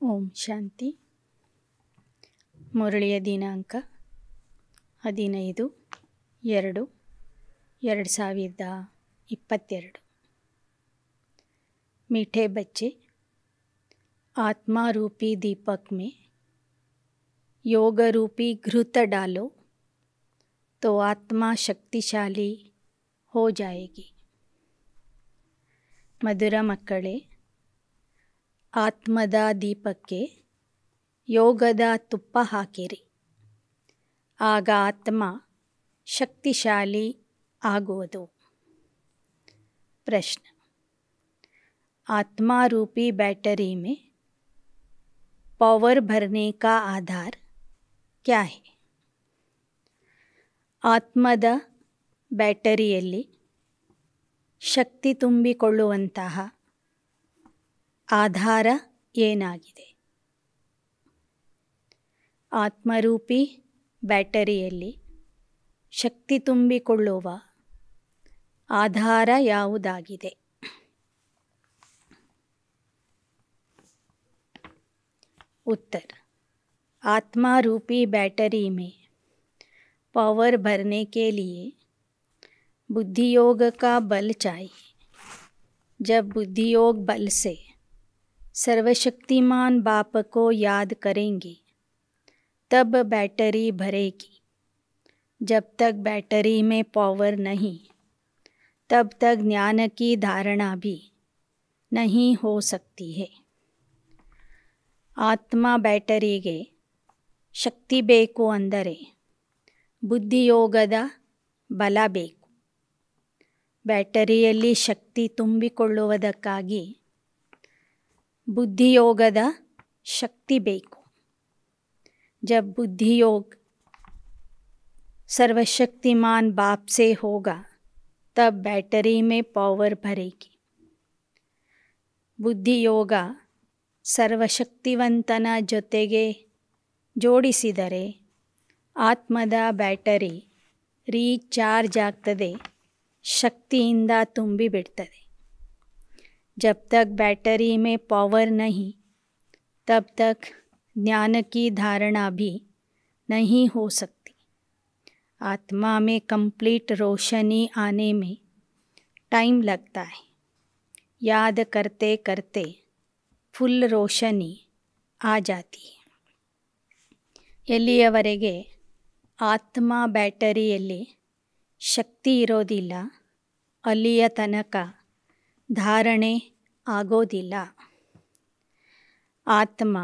ಓಂ ಶಾಂತಿ. ಮುರಳಿಯ ದಿನಾಂಕ 15/2/2022। मीठे बच्चे, आत्मा रूपी दीपक में योग रूपी घृत डालो तो आत्मा शक्तिशाली हो जाएगी। ಮಧುರ ಮಕ್ಕಳೇ, ಆತ್ಮದ ದೀಪಕ್ಕೆ ಯೋಗದ ತುಪ್ಪ ಹಾಕಿರಿ, ಆಗ ಆತ್ಮ शक्तिशाली आगुवದು। प्रश्न: आत्मा रूपी बैटरी में पावर भरने का आधार क्या है? ಆತ್ಮದ ಬ್ಯಾಟರಿಯಲ್ಲಿ ಶಕ್ತಿ ತುಂಬಿಕೊಳ್ಳುವಂತಹ ಆಧಾರ ಏನಾಗಿದೆ? ಆತ್ಮರೂಪಿ ಬ್ಯಾಟರಿಯಲ್ಲಿ ಶಕ್ತಿ ತುಂಬಿಕೊಳ್ಳುವ ಆಧಾರ ಯಾವುದಾಗಿದೆ? उत्तर: आत्मा रूपी बैटरी में पावर भरने के लिए बुद्धि योग का बल चाहिए। जब बुद्धि योग बल से सर्वशक्तिमान बाप को याद करेंगे तब बैटरी भरेगी। जब तक बैटरी में पावर नहीं तब तक ज्ञान की धारणा भी नहीं हो सकती है। ಆತ್ಮ ಬ್ಯಾಟರಿಗೆ ಶಕ್ತಿ ಬೇಕು ಅಂದರೆ ಬುದ್ಧಿಯೋಗದ ಬಲ ಬೇಕು. ಬ್ಯಾಟರಿಯಲ್ಲಿ ಶಕ್ತಿ ತುಂಬಿಕೊಳ್ಳುವುದಕ್ಕಾಗಿ ಬುದ್ಧಿಯೋಗದ ಶಕ್ತಿ ಬೇಕು. जब बुद्धि योग सर्वशक्तिमान बाप से होगा तब बैटरी में पावर भरेगी। बुद्धि ಯೋಗ ಸರ್ವಶಕ್ತಿವಂತನ ಜೊತೆಗೆ ಜೋಡಿಸಿದರೆ ಆತ್ಮದ ಬ್ಯಾಟರಿ ರೀಚಾರ್ಜ್ ಆಗ್ತದೆ, ಶಕ್ತಿಯಿಂದ ತುಂಬಿಬಿಡ್ತದೆ. जब तक बैटरी में पावर नहीं तब तक ज्ञान की धारणा भी नहीं हो सकती। आत्मा में कंप्लीट रोशनी आने में टाइम लगता है। याद करते करते फुल रोशनी आ जाती है। ಎಲ್ಲಿಯವರೆಗೆ ಆತ್ಮ ಬ್ಯಾಟರಿಯಲ್ಲಿ ಶಕ್ತಿ ಇರೋದಿಲ್ಲ ಅಲ್ಲಿಯ ತನಕ ಧಾರಣೆ ಆಗೋದಿಲ್ಲ. ಆತ್ಮ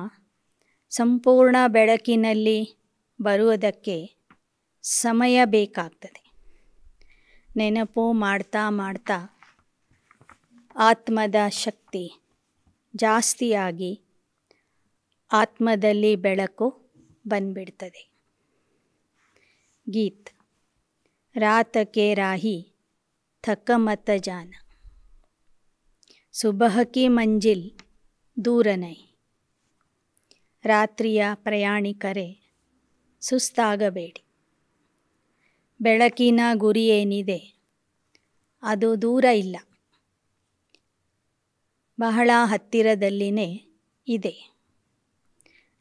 ಸಂಪೂರ್ಣ ಬೆಳಕಿನಲ್ಲಿ ಬರುವುದಕ್ಕೆ ಸಮಯ ಬೇಕಾಗ್ತದೆ. ನೆನಪು ಮಾಡ್ತಾ ಮಾಡ್ತಾ ಆತ್ಮದ ಶಕ್ತಿ ಜಾಸ್ತಿಯಾಗಿ ಆತ್ಮದಲ್ಲಿ ಬೆಳಕು ಬಂದ್ಬಿಡ್ತದೆ. ಗೀತ್: ರಾತ ಕೆ ರಾಹಿ ಥಕ ಮತ ಜಾನ, ಸುಬಹ ಕಿ ಮಂಜಿಲ್ ದೂರ ನೈ. ರಾತ್ರಿಯ ಪ್ರಯಾಣಿಕರೇ, ಸುಸ್ತಾಗಬೇಡಿ. ಬೆಳಕಿನ ಗುರಿ ಏನಿದೆ ಅದು ದೂರ ಇಲ್ಲ, ಬಹಳ ಹತ್ತಿರದಲ್ಲಿನೇ ಇದೆ.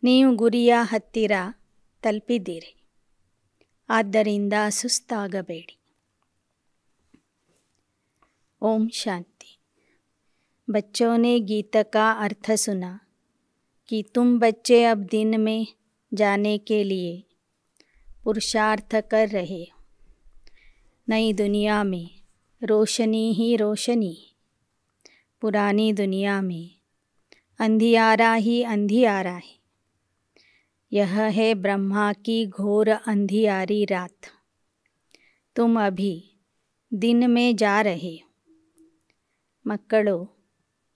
ನೀವು ಗುರಿಯ ಹತ್ತಿರ ತಲುಪಿದ್ದೀರಿ, ಆದ್ದರಿಂದ ಸುಸ್ತಾಗಬೇಡಿ. ओम शांति। बच्चों ने गीत का अर्थ सुना कि तुम बच्चे अब दिन में जाने के लिए पुरुषार्थ कर रहे हो। नई दुनिया में रोशनी ही रोशनी, पुरानी दुनिया में अंधियारा ही अंधियारा है। यह है ब्रह्मा की घोर अंधियारी रात। तुम अभी दिन में जा रहे हो. ಮಕ್ಕಳು,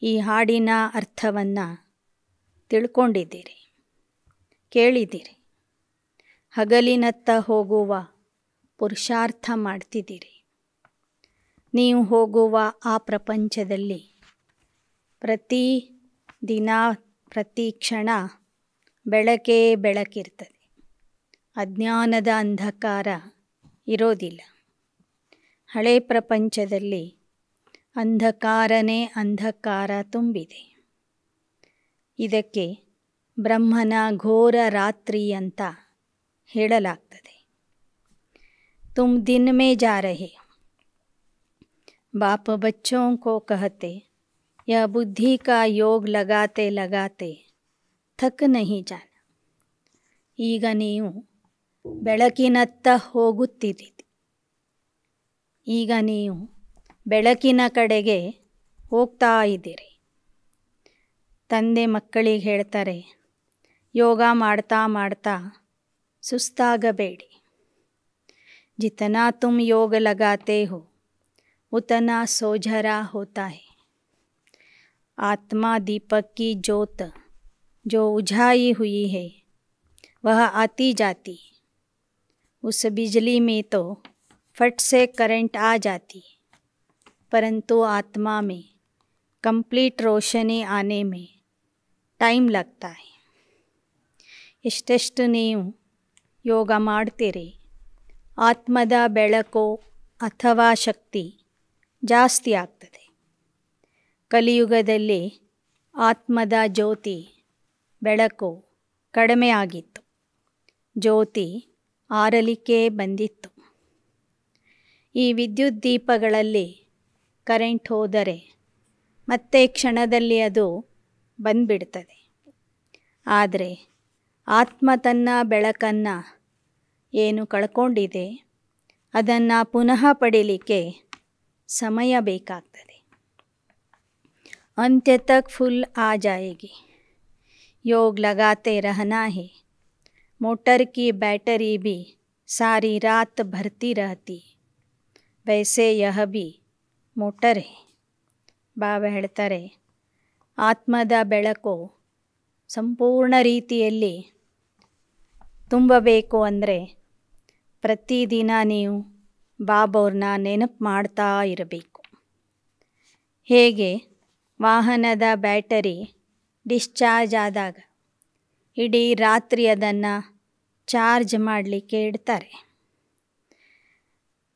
ಈ ಹಾಡಿನ ಅರ್ಥವನ್ನು ತಿಳ್ಕೊಂಡಿದ್ದೀರಿ, ಕೇಳಿದ್ದೀರಿ. ಹಗಲಿನತ್ತ ಹೋಗುವ ಪುರುಷಾರ್ಥ ಮಾಡ್ತಿದ್ದೀರಿ. ನೀವು ಹೋಗುವ ಆ ಪ್ರಪಂಚದಲ್ಲಿ ಪ್ರತಿ ದಿನ ಪ್ರತಿ ಕ್ಷಣ ಬೆಳಕೇ ಬೆಳಕಿರ್ತದೆ. ಅಜ್ಞಾನದ ಅಂಧಕಾರ ಇರೋದಿಲ್ಲ. ಹಳೆ ಪ್ರಪಂಚದಲ್ಲಿ ಅಂಧಕಾರನೇ ಅಂಧಕಾರ ತುಂಬಿದೆ. ಇದಕ್ಕೆ ಬ್ರಹ್ಮನ ಘೋರ ರಾತ್ರಿ ಅಂತ ಹೇಳಲಾಗ್ತದೆ. ತುಮ್ ದಿನ್ ಮೇ ಜಾ ರಹೆ ಹೋ. बाप बच्चों को कहते, यह बुद्धि का योग लगाते लगाते थक नहीं जाना. ಈಗ ನೀವು ಬೆಳಕಿನತ್ತ ಹೋಗುತ್ತಿದ್ದೀರಿ. ಈಗ ನೀವು ಬೆಳಕಿನ ಕಡೆಗೆ ಹೋಗ್ತಾ ಇದ್ದೀರಿ. ತಂದೆ ಮಕ್ಕಳಿಗೆ ಹೇಳ್ತಾರೆ, ಯೋಗ ಮಾಡ್ತಾ ಮಾಡ್ತಾ ಸುಸ್ತಾಗಬೇಡಿ. ಜಿತನಾ ತುಮ್ ಯೋಗ ಲಗಾತೆ ಹೋ उतना सोझरा होता है. आत्मा दीपक की ज्योत जो उझाई हुई है वह आती जाती. उस बिजली में तो फट से करंट आ जाती, परंतु आत्मा में कंप्लीट रोशनी आने में टाइम लगता है. ಎಷ್ಟೆಷ್ಟು ನೀವು ಯೋಗ ಮಾಡ್ತೀರಿ, ಆತ್ಮದ ಬೆಳಕು ಅಥವಾ ಶಕ್ತಿ ಜಾಸ್ತಿ ಆಗ್ತದೆ. ಕಲಿಯುಗದಲ್ಲಿ ಆತ್ಮದ ಜ್ಯೋತಿ ಬೆಳಕು ಕಡಿಮೆ ಆಗಿತ್ತು. ಜ್ಯೋತಿ ಆರಲಿಕ್ಕೆ ಬಂದಿತ್ತು. ಈ ವಿದ್ಯುತ್ ದೀಪಗಳಲ್ಲಿ ಕರೆಂಟ್ ಹೋದರೆ ಮತ್ತೆ ಕ್ಷಣದಲ್ಲಿ ಅದು ಬಂದ್ಬಿಡ್ತದೆ. ಆದರೆ ಆತ್ಮ ತನ್ನ ಬೆಳಕನ್ನು ಏನು ಕಳ್ಕೊಂಡಿದೆ ಅದನ್ನು ಪುನಃ ಪಡೀಲಿಕ್ಕೆ समय ಬೇಕಾಗ್ತದೆ. अंत्य तक फुल आ जाएगी. योग लगाते रहना है. मोटर की बैटरी भी सारी रात भरती रहती, वैसे यह भी मोटर है. ಬಾಬಾ ಹೇಳ್ತಾರೆ, ಆತ್ಮದ ಬೆಳಕು ಸಂಪೂರ್ಣ ರೀತಿಯಲ್ಲಿ ತುಂಬಬೇಕು ಅಂದರೆ ಪ್ರತಿದಿನ ನೀವು ಬಾಬವ್ರನ್ನ ನೆನಪು ಮಾಡ್ತಾ ಇರಬೇಕು. ಹೇಗೆ ವಾಹನದ ಬ್ಯಾಟರಿ ಡಿಸ್ಚಾರ್ಜ್ ಆದಾಗ ಇಡೀ ರಾತ್ರಿ ಅದನ್ನು ಚಾರ್ಜ್ ಮಾಡಲಿಕ್ಕೆ ಇಡ್ತಾರೆ.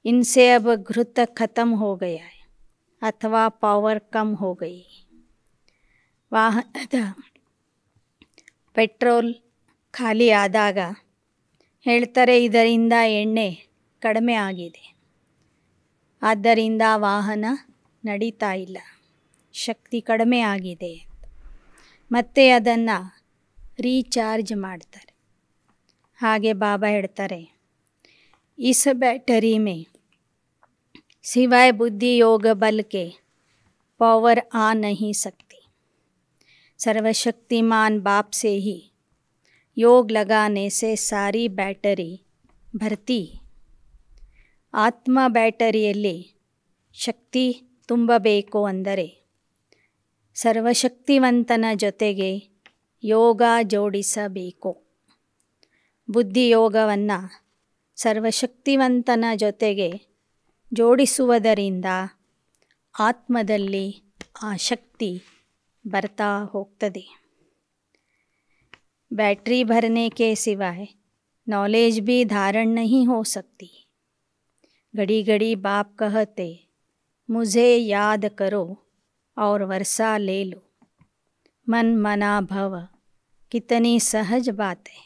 ಇನ್ಸೆ ಅಬ್ ಘೃತ ಖತಮ್ ಹೋ ಗಯಾ ಹೈ ಅಥವಾ ಪವರ್ ಕಮ್ ಹೋ ಗಯಿ. ವಾಹನದ ಪೆಟ್ರೋಲ್ ಖಾಲಿ ಆದಾಗ ಹೇಳ್ತಾರೆ ಇದರಿಂದ ಎಣ್ಣೆ ಕಡಿಮೆ ಆಗಿದೆ, ಆದ್ದರಿಂದ ವಾಹನ ನಡೀತಾ ಇಲ್ಲ, ಶಕ್ತಿ ಕಡಿಮೆ ಆಗಿದೆ. ಮತ್ತೆ ಅದನ್ನು ರೀಚಾರ್ಜ್ ಮಾಡ್ತಾರೆ. ಹಾಗೆ ಬಾಬಾ ಹೇಳ್ತಾರೆ, इस बैटरी में सिवाय बुद्धि योग बल के पावर आ नहीं सकती. सर्वशक्तिमान बाप से ही योग लगाने से सारी बैटरी भरती. ಆತ್ಮ ಬ್ಯಾಟರಿಯಲ್ಲಿ ಶಕ್ತಿ ತುಂಬಬೇಕು ಅಂದರೆ ಸರ್ವಶಕ್ತಿವಂತನ ಜೊತೆಗೆ ಯೋಗ ಜೋಡಿಸಬೇಕು. ಬುದ್ಧಿಯೋಗವನ್ನು ಸರ್ವಶಕ್ತಿವಂತನ ಜೊತೆಗೆ ಜೋಡಿಸುವುದರಿಂದ ಆತ್ಮದಲ್ಲಿ ಆ ಶಕ್ತಿ ಬರ್ತಾ ಹೋಗ್ತದೆ. बैटरी भरने के सिवाय नॉलेज भी धारण नहीं हो सकती. घड़ी घड़ी बाप कहते, मुझे याद करो और वर्षा ले लो. मन मना भव कितनी सहज बात है.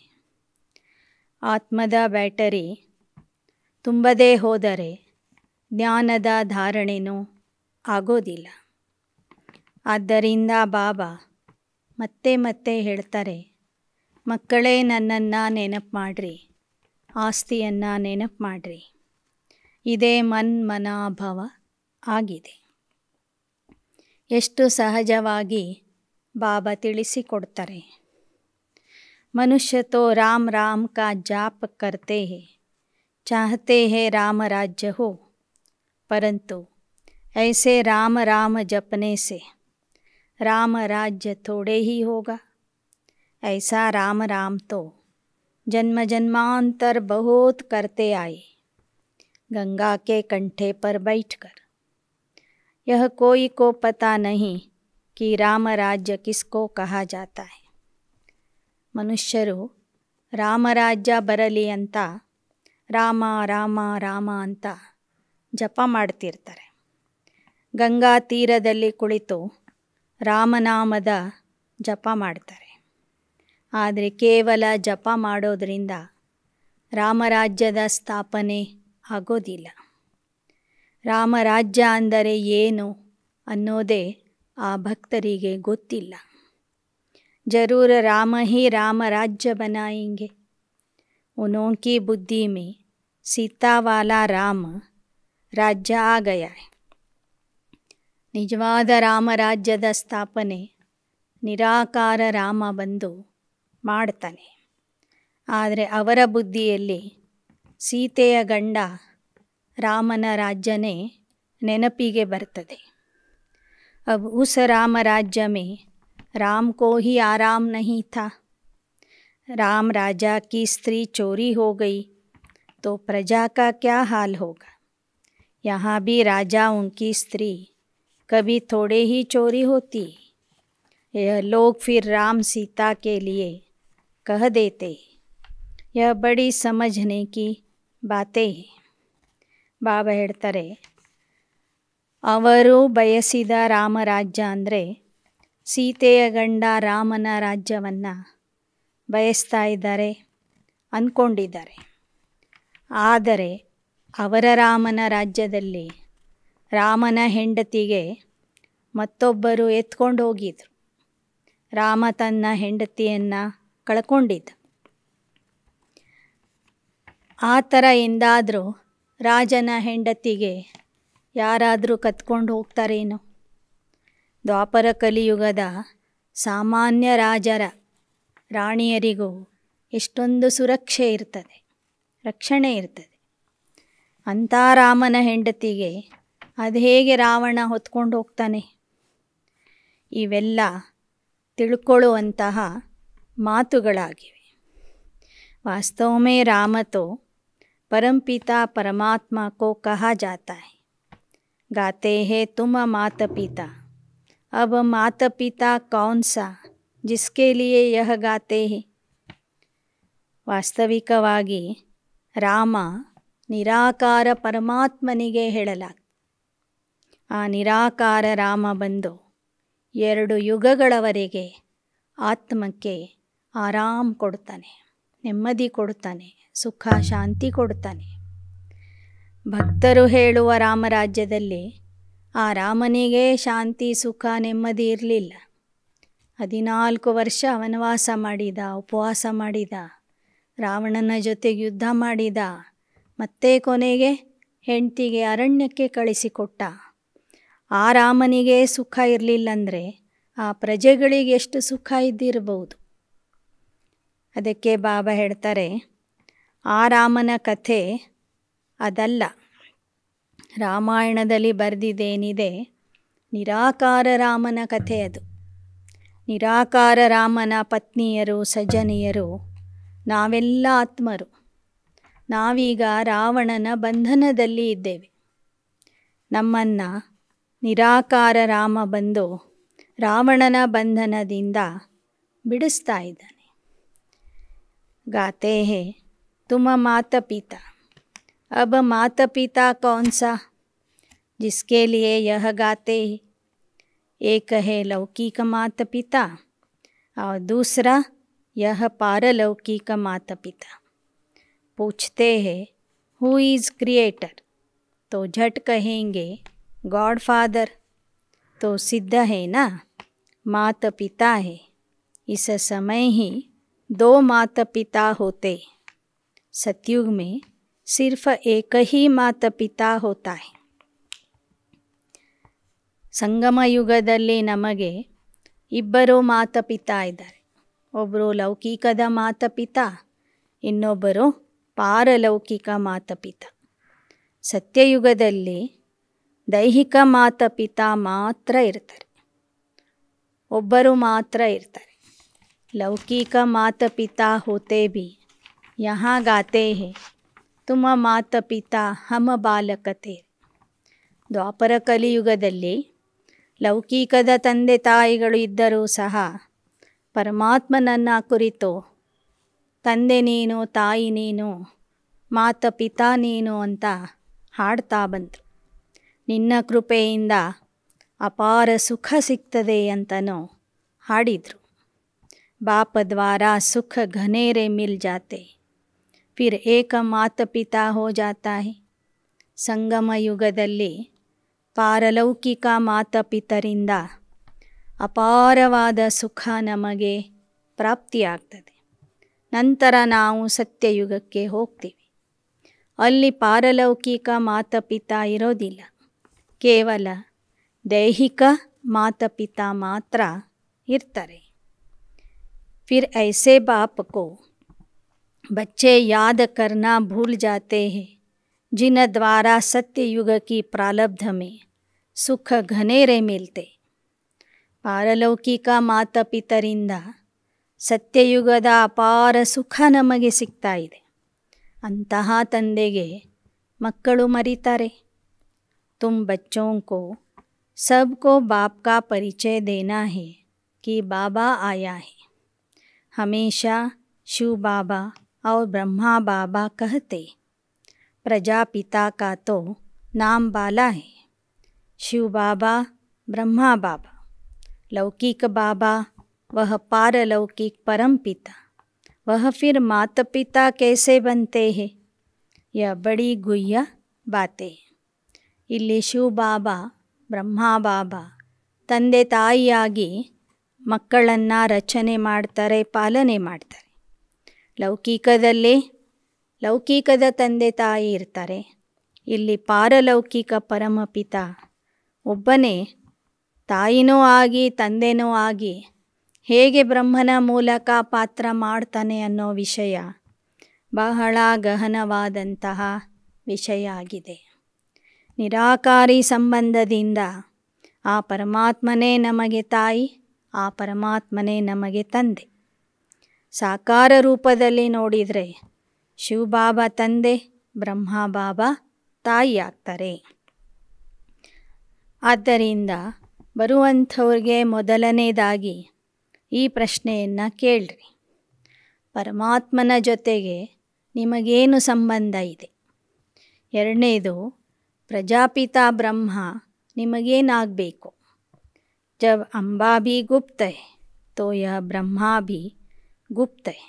ಆತ್ಮದ ಬ್ಯಾಟರಿ ತುಂಬದೇ ಹೋದರೆ ಜ್ಞಾನದ ಧಾರಣೆನೂ ಆಗೋದಿಲ್ಲ. ಆದ್ದರಿಂದ ಬಾಬಾ ಮತ್ತೆ ಮತ್ತೆ ಹೇಳ್ತಾರೆ, ಮಕ್ಕಳೇ ನನ್ನನ್ನು ನೆನಪು ಮಾಡಿರಿ, ಆಸ್ತಿಯನ್ನು ನೆನಪು ಮಾಡಿರಿ. ಇದೇ ಮನ್ಮನಾಭವ ಆಗಿದೆ. ಎಷ್ಟು ಸಹಜವಾಗಿ ಬಾಬಾ ತಿಳಿಸಿಕೊಡ್ತಾರೆ. मनुष्य तो राम राम का जाप करते हैं, चाहते हैं राम राज्य हो, परंतु ऐसे राम राम जपने से राम राज्य थोड़े ही होगा. ऐसा राम राम तो जन्म जन्मांतर बहुत करते आए, गंगा के कंठे पर बैठकर. यह कोई को पता नहीं कि राम राज्य किसको कहा जाता है. ಮನುಷ್ಯರು ರಾಮರಾಜ್ಯ ಬರಲಿ ಅಂತ ರಾಮ ರಾಮ ರಾಮ ಅಂತ ಜಪ ಮಾಡ್ತಿರ್ತಾರೆ. ಗಂಗಾ ತೀರದಲ್ಲಿ ಕುಳಿತು ರಾಮನಾಮದ ಜಪ ಮಾಡ್ತಾರೆ. ಆದರೆ ಕೇವಲ ಜಪ ಮಾಡೋದರಿಂದ ರಾಮರಾಜ್ಯದ ಸ್ಥಾಪನೆ ಆಗೋದಿಲ್ಲ. ರಾಮರಾಜ್ಯ ಅಂದರೆ ಏನು ಅನ್ನೋದೇ ಆ ಭಕ್ತರಿಗೆ ಗೊತ್ತಿಲ್ಲ. जरूर राम ही राम राज्य बनाएंगे. उनकी बुद्धि में सीता वाला राम राज्य आ गया है. ನಿಜವಾದ ರಾಮರಾಜ್ಯದ ಸ್ಥಾಪನೆ ನಿರಾಕಾರ ರಾಮ ಬಂದು ಮಾಡ್ತಾನೆ. ಆದರೆ ಅವರ ಬುದ್ಧಿಯಲ್ಲಿ ಸೀತೆಯ ಗಂಡ ರಾಮನ ರಾಜ್ಯನೇ ನೆನಪಿಗೆ ಬರ್ತದೆ. अब उस राम राज्य में राम को ही आराम नहीं था. राम राजा की स्त्री चोरी हो गई तो प्रजा का क्या हाल होगा. यहाँ भी राजा उनकी स्त्री कभी थोड़े ही चोरी होती. यह लोग फिर राम सीता के लिए कह देते. यह बड़ी समझने की बातें हैं. ಬಾಬಾ ಹೇಳ್ತಾರೆ, ಅವರು ಬಯಸಿದ ರಾಮರಾಜ್ಯ ಅಂದರೆ ಸೀತೆಯ ಗಂಡ ರಾಮನ ರಾಜ್ಯವನ್ನು ಬಯಸ್ತಾ ಇದ್ದಾರೆ, ಅಂದ್ಕೊಂಡಿದ್ದಾರೆ. ಆದರೆ ಅವರ ರಾಮನ ರಾಜ್ಯದಲ್ಲಿ ರಾಮನ ಹೆಂಡತಿಗೆ ಮತ್ತೊಬ್ಬರು ಎತ್ಕೊಂಡು ಹೋಗಿದ್ರು. ರಾಮ ತನ್ನ ಹೆಂಡತಿಯನ್ನು ಕಳ್ಕೊಂಡಿದ್ದ. ಆ ಥರ ಎಂದಾದರೂ ರಾಜನ ಹೆಂಡತಿಗೆ ಯಾರಾದರೂ ಕತ್ಕೊಂಡು ಹೋಗ್ತಾರೇನೋ. ದ್ವಾಪರ ಕಲಿಯುಗದ ಸಾಮಾನ್ಯ ರಾಜರ ರಾಣಿಯರಿಗೂ ಎಷ್ಟೊಂದು ಸುರಕ್ಷೆ ಇರ್ತದೆ, ರಕ್ಷಣೆ ಇರ್ತದೆ. ಅಂಥ ರಾಮನ ಹೆಂಡತಿಗೆ ಅದು ಹೇಗೆ ರಾವಣ ಹೊತ್ಕೊಂಡು ಹೋಗ್ತಾನೆ? ಇವೆಲ್ಲ ತಿಳ್ಕೊಳ್ಳುವಂತಹ ಮಾತುಗಳಾಗಿವೆ. ವಾಸ್ತವಮೇ ರಾಮ ತೋ परमपिता परमात्मा को कहा जाता है. गाते हैं तुम माता पिता. अब माता पिता कौन सा जिसके लिए यह गाते हैं. ವಾಸ್ತವಿಕವಾಗಿ ರಾಮ ನಿರಾಕಾರ ಪರಮಾತ್ಮನಿಗೆ ಹೇಳಲಾಗ್ತದೆ. ಆ ನಿರಾಕಾರ ರಾಮ ಬಂದು 2 ಯುಗಗಳವರೆಗೆ ಆತ್ಮಕ್ಕೆ ಆರಾಮ್ ಕೊಡ್ತಾನೆ, ನೆಮ್ಮದಿ ಕೊಡ್ತಾನೆ, ಸುಖ ಶಾಂತಿ ಕೊಡ್ತಾನೆ. ಭಕ್ತರು ಹೇಳುವ ರಾಮರಾಜ್ಯದಲ್ಲಿ ಆ ರಾಮನಿಗೆ ಶಾಂತಿ ಸುಖ ನೆಮ್ಮದಿ ಇರಲಿಲ್ಲ. 14 ವರ್ಷ ವನವಾಸ ಮಾಡಿದ, ಉಪವಾಸ ಮಾಡಿದ, ರಾವಣನ ಜೊತೆಗೆ ಯುದ್ಧ ಮಾಡಿದ, ಮತ್ತೆ ಕೊನೆಗೆ ಹೆಂಡತಿಗೆ ಅರಣ್ಯಕ್ಕೆ ಕಳಿಸಿಕೊಟ್ಟ. ಆ ರಾಮನಿಗೆ ಸುಖ ಇರಲಿಲ್ಲಂದರೆ ಆ ಪ್ರಜೆಗಳಿಗೆ ಎಷ್ಟು ಸುಖ ಇದ್ದಿರಬಹುದು. ಅದಕ್ಕೆ ಬಾಬಾ ಹೇಳ್ತಾರೆ, ಆ ರಾಮನ ಕಥೆ ಅದಲ್ಲ. ರಾಮಾಯಣದಲ್ಲಿ ಬರೆದಿದ್ದೇನಿದೆ ನಿರಾಕಾರ ರಾಮನ ಕಥೆ ಅದು. ನಿರಾಕಾರ ರಾಮನ ಪತ್ನಿಯರು, ಸಜ್ಜನಿಯರು, ನಾವೆಲ್ಲ ಆತ್ಮರು. ನಾವೀಗ ರಾವಣನ ಬಂಧನದಲ್ಲಿ ಇದ್ದೇವೆ. ನಮ್ಮನ್ನು ನಿರಾಕಾರ ರಾಮ ಬಂದು ರಾವಣನ ಬಂಧನದಿಂದ ಬಿಡಿಸ್ತಾ ಇದ್ದಾನೆ. गाते हैं तुम माता पिता. अब माता पिता कौन सा जिसके लिए यह गाते हैं. एक है लौकिक माता पिता और दूसरा यह पारलौकिक माता पिता. पूछते हैं हु इज़ क्रिएटर तो झट कहेंगे गॉड फादर. तो सिद्ध है ना, माता पिता है. इस समय ही 2 माता पिता होते. सतयुग में सिर्फ एक ही माता पिता होता है. ಸಂಗಮ ಯುಗದಲ್ಲಿ ನಮಗೆ 2 ಮಾತಾಪಿತಾ ಇದ್ದಾರೆ. ಒಬ್ಬರು ಲೌಕಿಕದ ಮಾತಾಪಿತಾ, ಇನ್ನೊಬ್ಬರು ಪಾರಲೌಕಿಕ ಮಾತಾಪಿತಾ. ಸತ್ಯಯುಗದಲ್ಲಿ ದೈಹಿಕ ಮಾತಾಪಿತಾ ಮಾತ್ರ ಇರ್ತಾರೆ, ಒಬ್ಬರು ಮಾತ್ರ ಇರ್ತಾರೆ. लौकिक माता पिता होते भी यहाँ गाते हैं तुम माता पिता हम बालक थे. ದ್ವಾಪರ ಕಲಿಯುಗದಲ್ಲಿ ಲೌಕಿಕದ ತಂದೆ ತಾಯಿಗಳು ಇದ್ದರೂ ಸಹ ಪರಮಾತ್ಮನನ್ನ ಕುರಿತು ತಂದೆ ನೀನು, ತಾಯಿ ನೀನು, ಮಾತಾ ಪಿತಾ ನೀನು ಅಂತ ಹಾಡ್ತಾ ಬಂದರು. ನಿನ್ನ ಕೃಪೆಯಿಂದ ಅಪಾರ ಸುಖ ಸಿಗ್ತದೆ ಅಂತನೂ ಹಾಡಿದರು. बाप द्वारा सुख घनेरे मिल जाते, फिर एक माता पिता हो जाता है. ಸಂಗಮ ಯುಗದಲ್ಲಿ ಪಾರಲೌಕಿಕ ಮಾತಾಪಿತರಿಂದ ಅಪಾರವಾದ ಸುಖ ನಮಗೆ ಪ್ರಾಪ್ತಿಯಾಗ್ತದೆ. ನಂತರ ನಾವು ಸತ್ಯಯುಗಕ್ಕೆ ಹೋಗ್ತೀವಿ. ಅಲ್ಲಿ ಪಾರಲೌಕಿಕ ಮಾತಾಪಿತಾ ಇರೋದಿಲ್ಲ, ಕೇವಲ ದೈಹಿಕ ಮಾತಾಪಿತಾ ಮಾತ್ರ ಇರ್ತಾರೆ. फिर ऐसे बाप को बच्चे याद करना भूल जाते हैं, जिन द्वारा सत्य युग की प्रारब्ध में सुख घनेरे मिलते. ಪಾರಲೌಕಿಕ ಮಾತಾಪಿತರಿಂದ ಸತ್ಯಯುಗದ ಅಪಾರ ಸುಖ ನಮಗೆ ಸಿಗ್ತಾ ಇದೆ. ಅಂತಹ ತಂದೆಗೆ ಮಕ್ಕಳು ಮರೀತಾರೆ. तुम बच्चों को सबको बाप का परिचय देना है कि बाबा आया है. हमेशा शिव बाबा और ब्रह्मा बाबा कहते. प्रजापिता का तो नाम बाला है. शिव बाबा, ब्रह्मा बाबा, लौकिक बाबा, वह पारलौकिक परम पिता, वह फिर माता पिता कैसे बनते हैं? यह बड़ी गुह्य बातें. ಇಲ್ಲಿ ಶಿವ ಬಾಬಾ, ಬ್ರಹ್ಮ ಬಾಬಾ ತಂದೆ ತಾಯಿಯಾಗಿ ಮಕ್ಕಳನ್ನು ರಚನೆ ಮಾಡ್ತಾರೆ, ಪಾಲನೆ ಮಾಡ್ತಾರೆ. ಲೌಕಿಕದಲ್ಲಿ ಲೌಕಿಕದ ತಂದೆ ತಾಯಿ ಇರ್ತಾರೆ. ಇಲ್ಲಿ ಪಾರಲೌಕಿಕ ಪರಮಪಿತ ಒಬ್ಬನೇ ತಾಯಿನೂ ಆಗಿ ತಂದೆನೂ ಆಗಿ ಹೇಗೆ ಬ್ರಹ್ಮನ ಮೂಲಕ ಪಾತ್ರ ಮಾಡ್ತಾನೆ ಅನ್ನೋ ವಿಷಯ ಬಹಳ ಗಹನವಾದಂತಹ ವಿಷಯ ಆಗಿದೆ. ನಿರಾಕಾರಿ ಸಂಬಂಧದಿಂದ ಆ ಪರಮಾತ್ಮನೇ ನಮಗೆ ತಾಯಿ, ಆ ಪರಮಾತ್ಮನೇ ನಮಗೆ ತಂದೆ. ಸಾಕಾರ ರೂಪದಲ್ಲಿ ನೋಡಿದರೆ ಶಿವಬಾಬಾ ತಂದೆ, ಬ್ರಹ್ಮ ಬಾಬಾ ತಾಯಿ ಆಗ್ತಾರೆ. ಆದ್ದರಿಂದ ಬರುವಂಥವ್ರಿಗೆ ಮೊದಲನೇದಾಗಿ ಈ ಪ್ರಶ್ನೆಯನ್ನು ಕೇಳ್ರಿ. ಪರಮಾತ್ಮನ ಜೊತೆಗೆ ನಿಮಗೇನು ಸಂಬಂಧ ಇದೆ? ಎರಡನೇದು, ಪ್ರಜಾಪಿತ ಬ್ರಹ್ಮ ನಿಮಗೇನಾಗಬೇಕು? जब अम्बा भी गुप्त है तो यह ब्रह्मा भी गुप्त है.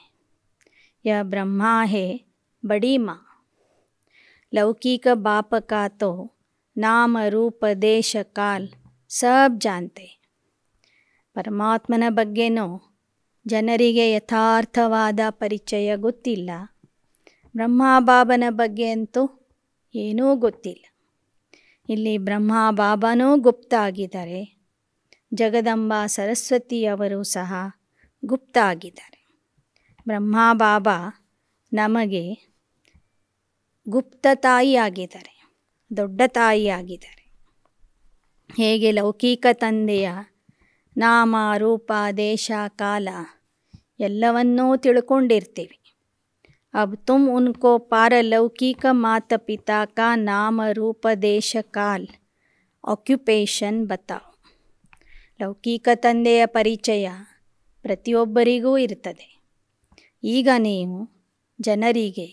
यह ब्रह्मा है बड़ी माँ. लौकिक बाप का तो नाम रूप देश काल सब जानते. ಪರಮಾತ್ಮನ ಬಗ್ಗೆನೂ ಜನರಿಗೆ ಯಥಾರ್ಥವಾದ ಪರಿಚಯ ಗೊತ್ತಿಲ್ಲ. ಬ್ರಹ್ಮ ಬಾಬನ ಬಗ್ಗೆ ಅಂತೂ ಏನೂ ಗೊತ್ತಿಲ್ಲ. ಇಲ್ಲಿ ಬ್ರಹ್ಮ ಬಾಬಾನೂ ಗುಪ್ತ ಆಗಿದ್ದಾರೆ, ಜಗದಂಬಾ ಸರಸ್ವತಿಯವರು ಸಹ ಗುಪ್ತ ಆಗಿದ್ದಾರೆ. ಬ್ರಹ್ಮ ಬಾಬಾ ನಮಗೆ ಗುಪ್ತ ತಾಯಿಯಾಗಿದ್ದಾರೆ, ದೊಡ್ಡ ತಾಯಿಯಾಗಿದ್ದಾರೆ. ಹೇಗೆ ಲೌಕಿಕ ತಂದೆಯ ನಾಮ ರೂಪ ದೇಶ ಕಾಲ ಎಲ್ಲವನ್ನೂ ತಿಳ್ಕೊಂಡಿರ್ತೀವಿ. अब तुम उनको पारलौकिक माता पिता का नाम रूप देश काल ऑक्युपेशन बताओ. ಲೌಕಿಕ ತಂದೆಯ ಪರಿಚಯ ಪ್ರತಿಯೊಬ್ಬರಿಗೂ ಇರ್ತದೆ. ಈಗ ನೀವು ಜನರಿಗೆ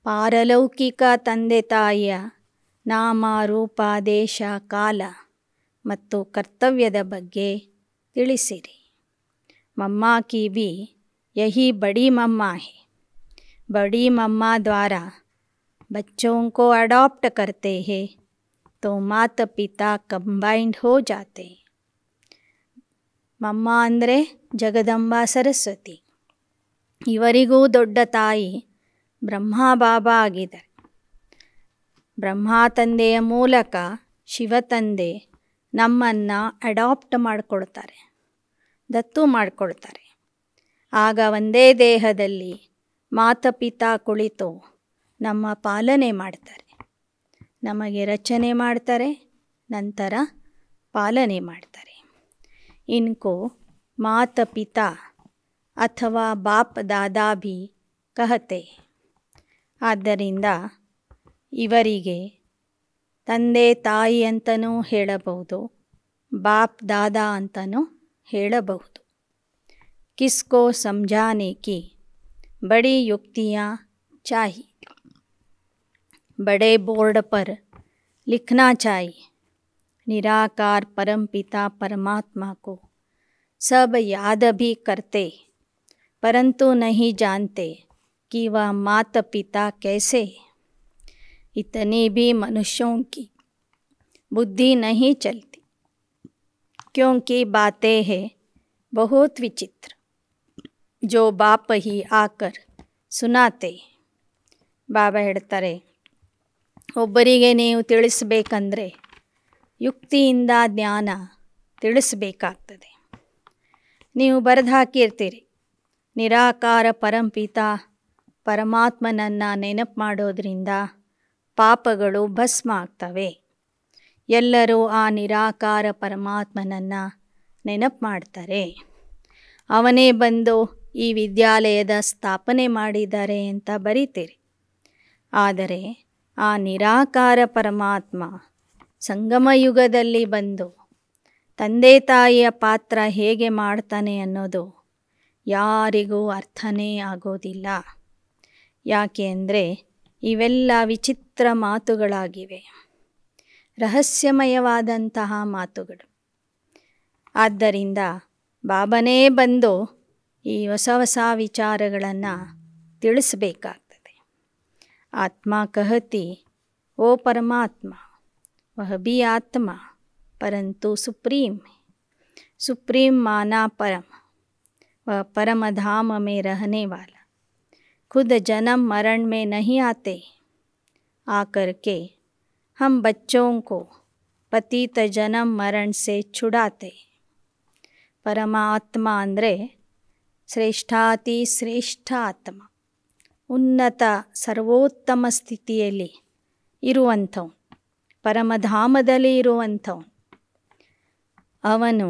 ಪಾರಲೌಕಿಕ ತಂದೆ ತಾಯಿಯ ನಾಮ ರೂಪ ದೇಶ ಕಾಲ ಮತ್ತು ಕರ್ತವ್ಯದ ಬಗ್ಗೆ ತಿಳಿಸಿರಿ. मम्मा की भी यही बड़ी मम्मा है. बड़ी मम्मा द्वारा बच्चों को अडॉप्ट करते हैं तो माता पिता कंबाइंड हो जाते. ಮಮ್ಮ ಅಂದರೆ ಜಗದಂಬಾ ಸರಸ್ವತಿ. ಇವರಿಗೂ ದೊಡ್ಡ ತಾಯಿ ಬ್ರಹ್ಮ ಬಾಬಾ ಆಗಿದ್ದಾರೆ. ಬ್ರಹ್ಮ ತಂದೆಯ ಮೂಲಕ ಶಿವ ತಂದೆ ನಮ್ಮನ್ನು ಅಡಾಪ್ಟ್ ಮಾಡಿಕೊಳ್ತಾರೆ, ದತ್ತು ಮಾಡಿಕೊಳ್ತಾರೆ. ಆಗ ಒಂದೇ ದೇಹದಲ್ಲಿ ಮಾತಾ ಪಿತಾ ಕುಳಿತು ನಮ್ಮ ಪಾಲನೆ ಮಾಡ್ತಾರೆ, ನಮಗೆ ರಚನೆ ಮಾಡ್ತಾರೆ, ನಂತರ ಪಾಲನೆ ಮಾಡ್ತಾರೆ. इनको माता पिता ಅಥವಾ ಬಾಪ್ ದಾದಾ ಭಿ ಕಹತೆ. ಆದ್ದರಿಂದ ಇವರಿಗೆ ತಂದೆ ತಾಯಿ ಅಂತಲೂ ಹೇಳಬಹುದು, ಬಾಪ್ ದಾದಾ ಅಂತಲೂ ಹೇಳಬಹುದು. किसको समझाने की बड़ी युक्तियाँ चाहिए. बड़े बोर्ड पर लिखना चाहिए. निराकार परमपिता परमात्मा को सब याद भी करते परंतु नहीं जानते कि वह माता पिता कैसे है। इतनी भी मनुष्यों की बुद्धि नहीं चलती, क्योंकि बातें हैं बहुत विचित्र, जो बाप ही आकर सुनाते। ಬಾಬಾ ಹೇಳ್ತಾರೆ, ಒಬ್ಬರಿಗೆ ನೀವು ತಿಳಿಸಬೇಕಂದ್ರೆ ಯುಕ್ತಿಯಿಂದ ಜ್ಞಾನ ತಿಳಿಸಬೇಕಾಗ್ತದೆ. ನೀವು ಬರೆದು ಹಾಕಿರ್ತೀರಿ, ನಿರಾಕಾರ ಪರಂಪಿತ ಪರಮಾತ್ಮನನ್ನು ನೆನಪು ಮಾಡೋದ್ರಿಂದ ಪಾಪಗಳು ಭಸ್ಮ ಆಗ್ತವೆ. ಎಲ್ಲರೂ ಆ ನಿರಾಕಾರ ಪರಮಾತ್ಮನನ್ನು ನೆನಪು ಮಾಡ್ತಾರೆ. ಅವನೇ ಬಂದು ಈ ವಿದ್ಯಾಲಯದ ಸ್ಥಾಪನೆ ಮಾಡಿದ್ದಾರೆ ಅಂತ ಬರೀತೀರಿ. ಆದರೆ ಆ ನಿರಾಕಾರ ಪರಮಾತ್ಮ ಸಂಗಮಯುಗದಲ್ಲಿ ಬಂದು ತಂದೆ ತಾಯಿಯ ಪಾತ್ರ ಹೇಗೆ ಮಾಡ್ತಾನೆ ಅನ್ನೋದು ಯಾರಿಗೂ ಅರ್ಥನೇ ಆಗೋದಿಲ್ಲ. ಯಾಕೆ ಅಂದರೆ ಇವೆಲ್ಲ ವಿಚಿತ್ರ ಮಾತುಗಳಾಗಿವೆ, ರಹಸ್ಯಮಯವಾದಂತಹ ಮಾತುಗಳು. ಆದ್ದರಿಂದ ಬಾಬನೇ ಬಂದು ಈ ಹೊಸ ಹೊಸ ವಿಚಾರಗಳನ್ನು ತಿಳಿಸಬೇಕಾಗ್ತದೆ. ಆತ್ಮ ಕಹತಿ, ಓ ಪರಮಾತ್ಮ ವಹ ಬಿ ಆತ್ಮ परंतु सुप्रीम माना परम, वह परम धाम में रहने वाला, खुद जन्म मरण में नहीं आते, आकर के हम बच्चों को पतित जन्म मरण से छुड़ाते. परमात्मा ಅಂದರೆ ಶ್ರೇಷ್ಠಾತಿ ಶ್ರೇಷ್ಠ ಆತ್ಮ, ಉನ್ನತ ಸರ್ವೋತ್ತಮ ಸ್ಥಿತಿಯಲ್ಲಿ ಇರುವಂಥವನು, ಪರಮಧಾಮದಲ್ಲಿ ಇರುವಂಥವನು. ಅವನು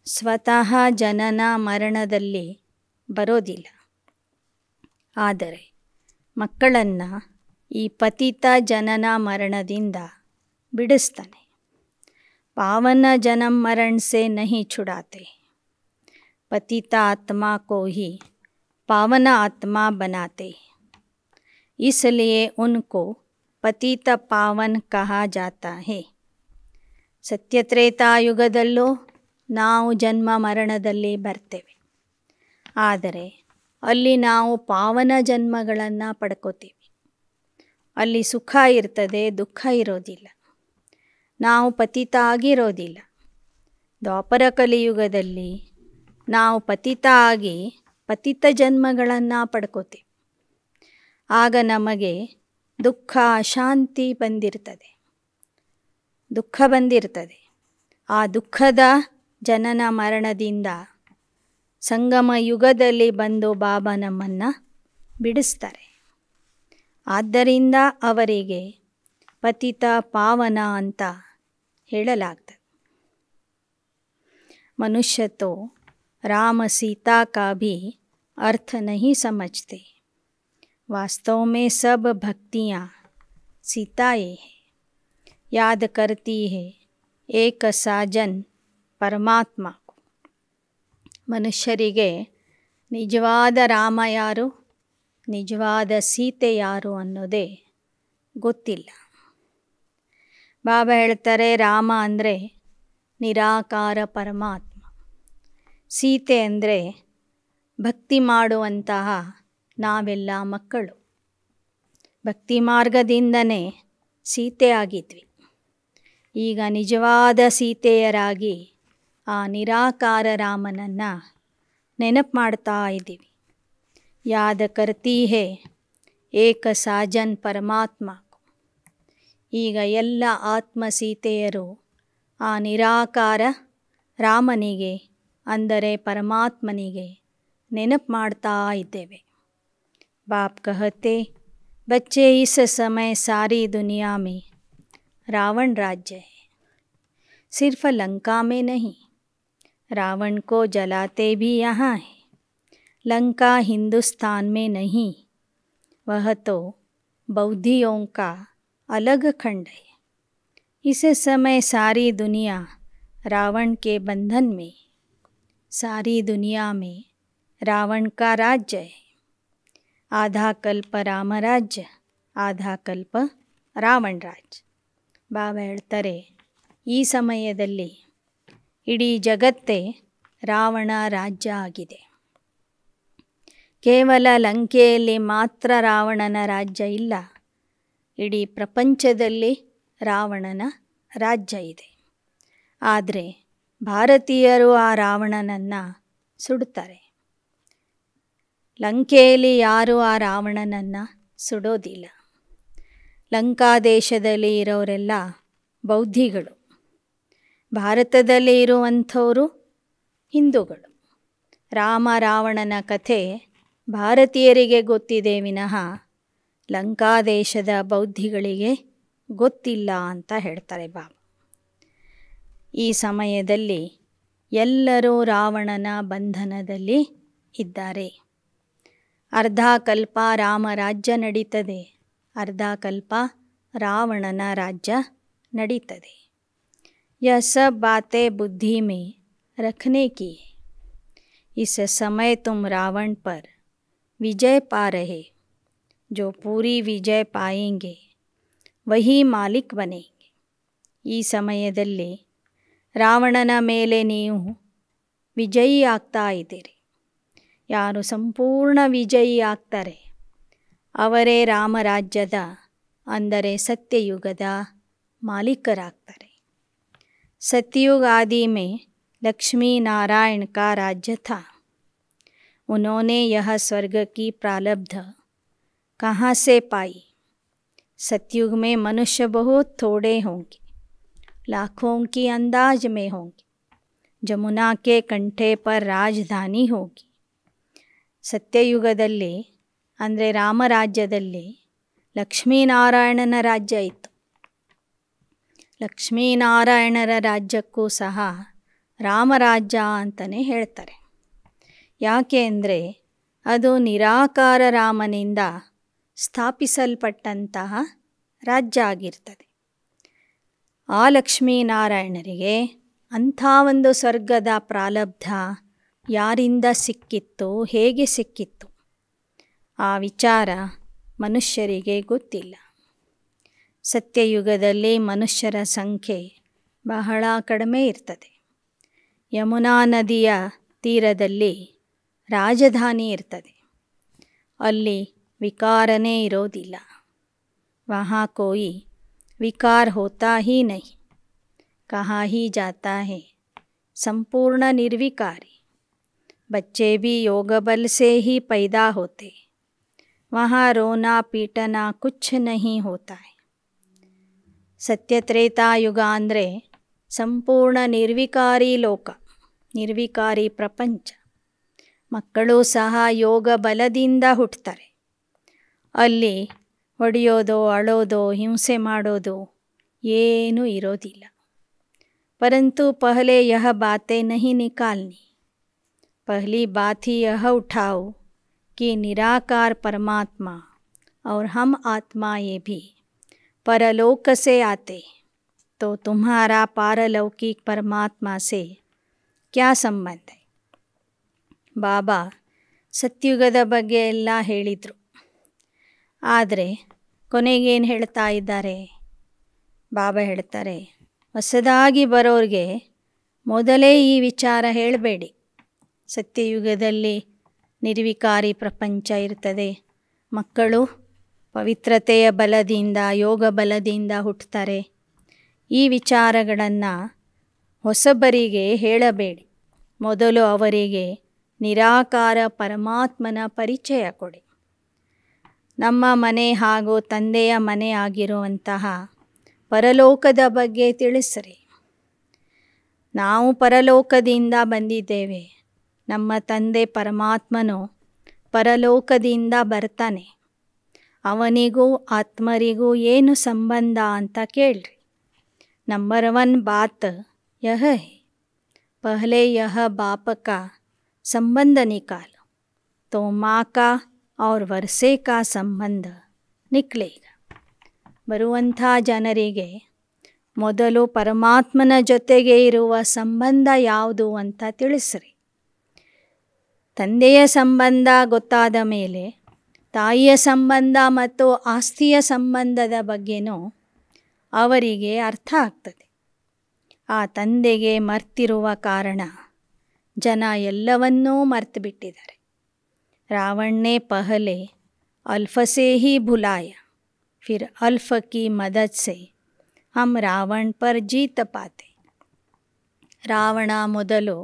ಸ್ವತಃ ಜನನ ಮರಣದಲ್ಲಿ ಬರೋದಿಲ್ಲ, ಆದರೆ ಮಕ್ಕಳನ್ನು ಈ ಪತಿತ ಜನನ ಮರಣದಿಂದ ಬಿಡಿಸ್ತಾನೆ. ಪಾವನ ಜನम मरण से नहीं छुड़ाते, पतिता आत्मा को ही पावन आत्मा बनाते, इसलिए उनको पतित पावन कहा जाता है. ಸತ್ಯತ್ರೇತಾಯುಗದಲ್ಲೂ ನಾವು ಜನ್ಮ ಮರಣದಲ್ಲಿ ಬರ್ತೇವೆ, ಆದರೆ ಅಲ್ಲಿ ನಾವು ಪಾವನ ಜನ್ಮಗಳನ್ನು ಪಡ್ಕೋತೀವಿ. ಅಲ್ಲಿ ಸುಖ ಇರ್ತದೆ, ದುಃಖ ಇರೋದಿಲ್ಲ. ನಾವು ಪತಿತ ಆಗಿರೋದಿಲ್ಲ. ದ್ವಾಪರ ಕಲಿಯುಗದಲ್ಲಿ ನಾವು ಪತಿತ ಆಗಿ ಪತಿತ ಜನ್ಮಗಳನ್ನು ಪಡ್ಕೋತೀವಿ. ಆಗ ನಮಗೆ ದುಃಖ ಅಶಾಂತಿ ಬಂದಿರ್ತದೆ, ದುಃಖ ಬಂದಿರ್ತದೆ. ಆ ದುಃಖದ ಜನನ ಮರಣದಿಂದ ಸಂಗಮ ಯುಗದಲ್ಲಿ ಬಂದು ಬಾಬಾ ನಮ್ಮನ್ನು ಬಿಡಿಸ್ತಾರೆ. ಆದ್ದರಿಂದ ಅವರಿಗೆ ಪತಿತ ಪಾವನ ಅಂತ ಹೇಳಲಾಗ್ತದೆ. मनुष्य तो राम सीता का भी अर्थ नहीं समझते, वास्तव में सब भक्तियाँ सीताएँ हैं, याद करती है एक साजन ಪರಮಾತ್ಮ. ಮನುಷ್ಯರಿಗೆ ನಿಜವಾದ ರಾಮ ಯಾರು, ನಿಜವಾದ ಸೀತೆ ಯಾರು ಅನ್ನೋದೇ ಗೊತ್ತಿಲ್ಲ. ಬಾಬಾ ಹೇಳ್ತಾರೆ, ರಾಮ ಅಂದರೆ ನಿರಾಕಾರ ಪರಮಾತ್ಮ, ಸೀತೆ ಅಂದರೆ ಭಕ್ತಿ ಮಾಡುವಂತಹ ನಾವೆಲ್ಲ ಮಕ್ಕಳು. ಭಕ್ತಿ ಮಾರ್ಗದಿಂದನೇ ಸೀತೆ ಆಗಿದ್ವಿ. ಈಗ ನಿಜವಾದ ಸೀತೆಯರಾಗಿ ಆ ನಿರಾಕಾರ ರಾಮನನ್ನು ನೆನಪು ಮಾಡ್ತಾ ಇದ್ದೀವಿ. ಯಾದ ಕರ್ತಿ ಹೇ ಏಕ ಸಾಜನ್ ಪರಮಾತ್ಮ. ಈಗ ಎಲ್ಲ ಆತ್ಮ ಸೀತೆಯರು ಆ ನಿರಾಕಾರ ರಾಮನಿಗೆ ಅಂದರೆ ಪರಮಾತ್ಮನಿಗೆ ನೆನಪು ಮಾಡ್ತಾ ಇದ್ದೇವೆ. ಬಾಪ್ ಕಹತೆ, बच्चे इस समय सारी दुनिया में रावण राज्य है, सिर्फ लंका में नहीं, रावण को जलाते भी यहाँ है. लंका हिंदुस्तान में नहीं, वह तो बौद्धियों का अलग खंड है. इस समय सारी दुनिया रावण के बंधन में, सारी दुनिया में रावण का राज्य है. आधा कल्प राम राज्य, आधा कल्प ರಾವಣ ರಾಜ್. ಬಾಬಾ ಹೇಳ್ತಾರೆ, ಈ ಸಮಯದಲ್ಲಿ ಇಡೀ ಜಗತ್ತೇ ರಾವಣ ರಾಜ್ಯ ಆಗಿದೆ. ಕೇವಲ ಲಂಕೆಯಲ್ಲಿ ಮಾತ್ರ ರಾವಣನ ರಾಜ್ಯ ಇಲ್ಲ, ಇಡೀ ಪ್ರಪಂಚದಲ್ಲಿ ರಾವಣನ ರಾಜ್ಯ ಇದೆ. ಆದರೆ ಭಾರತೀಯರು ಆ ರಾವಣನನ್ನು ಸುಡುತ್ತಾರೆ. ಲಂಕೆಯಲ್ಲಿ ಯಾರೂ ಆ ರಾವಣನನ್ನು ಸುಡೋದಿಲ್ಲ. ಲಂಕಾದೇಶದಲ್ಲಿ ಇರೋರೆಲ್ಲ ಬೌದ್ಧಿಗಳು, ಭಾರತದಲ್ಲಿ ಇರುವಂಥವರು ಹಿಂದೂಗಳು. ರಾಮ ರಾವಣನ ಕಥೆ ಭಾರತೀಯರಿಗೆ ಗೊತ್ತಿದೆ ವಿನಃ ಲಂಕಾದೇಶದ ಬೌದ್ಧಿಗಳಿಗೆ ಗೊತ್ತಿಲ್ಲ ಅಂತ ಹೇಳ್ತಾರೆ ಬಾಬಾ. ಈ ಸಮಯದಲ್ಲಿ ಎಲ್ಲರೂ ರಾವಣನ ಬಂಧನದಲ್ಲಿ ಇದ್ದಾರೆ. ಅರ್ಧ ಕಲ್ಪ ರಾಮ ರಾಜ್ಯ ನಡೀತದೆ, ಅರ್ಧ ಕಲ್ಪ ರಾವಣನ ರಾಜ್ಯ ನಡೀತದೆ. यह सब बातें बुद्धि में रखने की है. इस समय तुम रावण पर विजय पा रहे, जो पूरी विजय पाएंगे वही मालिक बनेंगे. ಈ ಸಮಯದಲ್ಲಿ ರಾವಣನ ಮೇಲೆ ನೀವು ವಿಜಯಿ ಆಗ್ತಾ ಇದ್ದೀರಿ. ಯಾರು ಸಂಪೂರ್ಣ ವಿಜಯಿ ಆಗ್ತಾರೆ ಅವರೇ ರಾಮರಾಜ್ಯದ ಅಂದರೆ ಸತ್ಯಯುಗದ ಮಾಲೀಕರಾಗ್ತಾರೆ. सतयुग आदि में लक्ष्मी नारायण का राज्य था. उन्होंने यह स्वर्ग की प्रारब्ध कहाँ से पाई? सतयुग में मनुष्य बहुत थोड़े होंगे, लाखों की अंदाज में होंगे. जमुना के कंठे पर राजधानी होगी. ಸತ್ಯಯುಗದಲ್ಲಿ ಅಂದರೆ ರಾಮರಾಜ್ಯದಲ್ಲಿ ಲಕ್ಷ್ಮೀನಾರಾಯಣನ ರಾಜ್ಯ ಇತ್ತು. ಲಕ್ಷ್ಮೀನಾರಾಯಣರ ರಾಜ್ಯಕ್ಕೂ ಸಹ ರಾಮರಾಜ್ಯ ಅಂತಲೇ ಹೇಳ್ತಾರೆ. ಯಾಕೆ ಅಂದರೆ ಅದು ನಿರಾಕಾರ ರಾಮನಿಂದ ಸ್ಥಾಪಿಸಲ್ಪಟ್ಟಂತಹ ರಾಜ್ಯ ಆಗಿರ್ತದೆ. ಆ ಲಕ್ಷ್ಮೀನಾರಾಯಣರಿಗೆ ಅಂಥ ಒಂದು ಸ್ವರ್ಗದ ಪ್ರಾರಬ್ಧ ಯಾರಿಂದ ಸಿಕ್ಕಿತ್ತು, ಹೇಗೆ ಸಿಕ್ಕಿತ್ತು, ಆ ವಿಚಾರ ಮನುಷ್ಯರಿಗೆ ಗೊತ್ತಿಲ್ಲ. ಸತ್ಯಯುಗದಲ್ಲಿ ಮನುಷ್ಯರ ಸಂಖ್ಯೆ ಬಹಳ ಕಡಿಮೆ ಇರ್ತದೆ. ಯಮುನಾ ನದಿಯ ತೀರದಲ್ಲಿ ರಾಜಧಾನಿ ಇರ್ತದೆ. ಅಲ್ಲಿ ವಿಕಾರನೇ ಇರೋದಿಲ್ಲ. ವहाँ कोई विकार होता ही नहीं, कहा ही जाता है संपूर्ण निर्विकारी. बच्चे भी योग बल से ही पैदा होते, वहाँ रोना पीटना कुछ नहीं होता है. ಸತ್ಯತ್ರೇತಾಯುಗ ಅಂದರೆ ಸಂಪೂರ್ಣ ನಿರ್ವಿಕಾರಿ ಲೋಕ, ನಿರ್ವಿಕಾರಿ ಪ್ರಪಂಚ. ಮಕ್ಕಳು ಸಹ ಯೋಗ ಬಲದಿಂದ ಹುಟ್ಟುತ್ತಾರೆ. ಅಲ್ಲಿ ಹೊಡೆಯೋದು, ಅಳೋದು, ಹಿಂಸೆ ಮಾಡೋದು ಏನೂ ಇರೋದಿಲ್ಲ. परंतु पहले यह बातें नहीं निकालनी. पहली बात ही यह उठाओ कि निराकार परमात्मा और हम आत्माएं भी परलोक से आते, तो तुम्हारा पारलौकिक परमात्मा से क्या संबंध है? ಬಾಬಾ ಸತ್ಯುಗದ ಬಗ್ಗೆ ಎಲ್ಲ ಹೇಳಿದರು. ಆದರೆ ಕೊನೆಗೇನು ಹೇಳ್ತಾ ಇದ್ದಾರೆ? ಬಾಬಾ ಹೇಳ್ತಾರೆ, ಹೊಸದಾಗಿ ಬರೋರಿಗೆ ಮೊದಲೇ ಈ ವಿಚಾರ ಹೇಳಬೇಡಿ. ಸತ್ಯಯುಗದಲ್ಲಿ ನಿರ್ವಿಕಾರಿ ಪ್ರಪಂಚ ಇರ್ತದೆ. ಮಕ್ಕಳು ಪವಿತ್ರತೆಯ ಬಲದಿಂದ, ಯೋಗ ಬಲದಿಂದ ಹುಟ್ಟುತ್ತಾರೆ. ಈ ವಿಚಾರಗಳನ್ನು ಹೊಸಬರಿಗೆ ಹೇಳಬೇಡಿ. ಮೊದಲು ಅವರಿಗೆ ನಿರಾಕಾರ ಪರಮಾತ್ಮನ ಪರಿಚಯ ಕೊಡಿ. ನಮ್ಮ ಮನೆ ಹಾಗೂ ತಂದೆಯ ಮನೆ ಆಗಿರುವಂತಹ ಪರಲೋಕದ ಬಗ್ಗೆ ತಿಳಿಸ್ರಿ. ನಾವು ಪರಲೋಕದಿಂದ ಬಂದಿದ್ದೇವೆ. ನಮ್ಮ ತಂದೆ ಪರಮಾತ್ಮನು ಪರಲೋಕದಿಂದ ಬರ್ತಾನೆ. ಅವನಿಗೂ ಆತ್ಮರಿಗೂ ಏನು ಸಂಬಂಧ ಅಂತ ಕೇಳ್ರಿ. ನಂಬರ್ 1 ಬಾತ್ ಯಹ ಹೈ, ಪಹಲೆ ಯಹ ಬಾಪ ಕಾ ಸಂಬಂಧ ನಿಕಾಲೋ, ತೋ ಮಾ ಕಾ ಔರ್ ವರ್ಷೆ ಕಾ ಸಂಬಂಧ ನಿಕ್ಲೇಗ. ಬರುವಂಥ ಜನರಿಗೆ ಮೊದಲು ಪರಮಾತ್ಮನ ಜೊತೆಗೆ ಇರುವ ಸಂಬಂಧ ಯಾವುದು ಅಂತ ತಿಳಿಸ್ರಿ. ತಂದೆಯ ಸಂಬಂಧ ಗೊತ್ತಾದ ಮೇಲೆ ತಾಯಿಯ ಸಂಬಂಧ ಮತ್ತು ಆಸ್ತಿಯ ಸಂಬಂಧದ ಬಗ್ಗೆನೂ ಅವರಿಗೆ ಅರ್ಥ ಆಗ್ತದೆ. ಆ ತಂದೆಗೆ ಮರ್ತಿರುವ ಕಾರಣ ಜನ ಎಲ್ಲವನ್ನೂ ಮರ್ತು ಬಿಟ್ಟಿದ್ದಾರೆ. रावण ने पहले अल्फ से ही भुलाया, फिर अल्फ की मदद से हम रावण पर जीत पाते. ರಾವಣ ಮೊದಲು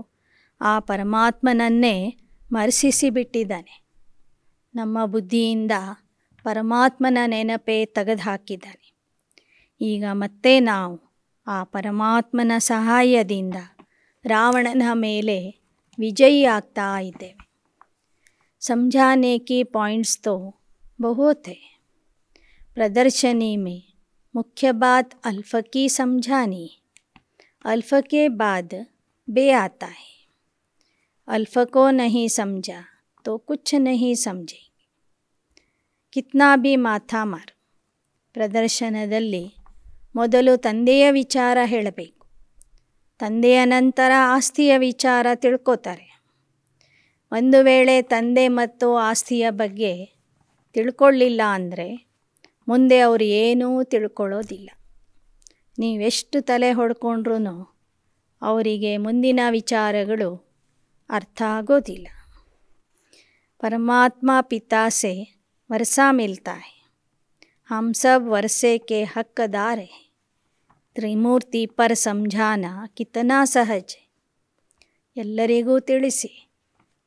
ಆ ಪರಮಾತ್ಮನನ್ನೇ ಮರೆಸಿಬಿಟ್ಟಿದ್ದಾನೆ. ನಮ್ಮ ಬುದ್ಧಿಯಿಂದ ಪರಮಾತ್ಮನ ನೆನಪೇ ತೆಗೆದುಹಾಕಿದ್ದಾನೆ. ಈಗ ಮತ್ತೆ ನಾವು ಆ ಪರಮಾತ್ಮನ ಸಹಾಯದಿಂದ ರಾವಣನ ಮೇಲೆ ವಿಜಯಿ ಆಗ್ತಾ ಇದ್ದೇವೆ. समझाने की पॉइंट्स तो बहुत है. प्रदर्शनी में मुख्य बात अल्फ की समझानी. अल्फ के बाद बे आता है. अल्फ को नहीं समझा तो कुछ नहीं समझेंगे. कितना भी ಮಾಥಾ ಮಾರು. ಪ್ರದರ್ಶನದಲ್ಲಿ ಮೊದಲು ತಂದೆಯ ವಿಚಾರ ಹೇಳಬೇಕು. ತಂದೆಯ ನಂತರ ಆಸ್ತಿಯ ವಿಚಾರ ತಿಳ್ಕೋತಾರೆ. ಒಂದು ವೇಳೆ ತಂದೆ ಮತ್ತು ಆಸ್ತಿಯ ಬಗ್ಗೆ ತಿಳ್ಕೊಳ್ಳಿಲ್ಲ ಅಂದರೆ ಮುಂದೆ ಅವರು ಏನೂ ತಿಳ್ಕೊಳ್ಳೋದಿಲ್ಲ. ನೀವೆಷ್ಟು ತಲೆ ಹೊಡ್ಕೊಂಡ್ರೂ ಅವರಿಗೆ ಮುಂದಿನ ವಿಚಾರಗಳು ಅರ್ಥ ಆಗೋದಿಲ್ಲ. ಪರಮಾತ್ಮ पिता से वर्षा मिलता है. हम सब वर्षे के हकदार हैं. त्रिमूर्ति पर समझाना कितना सहज है. ಎಲ್ಲರಿಗೂ ತಿಳಿಸಿ,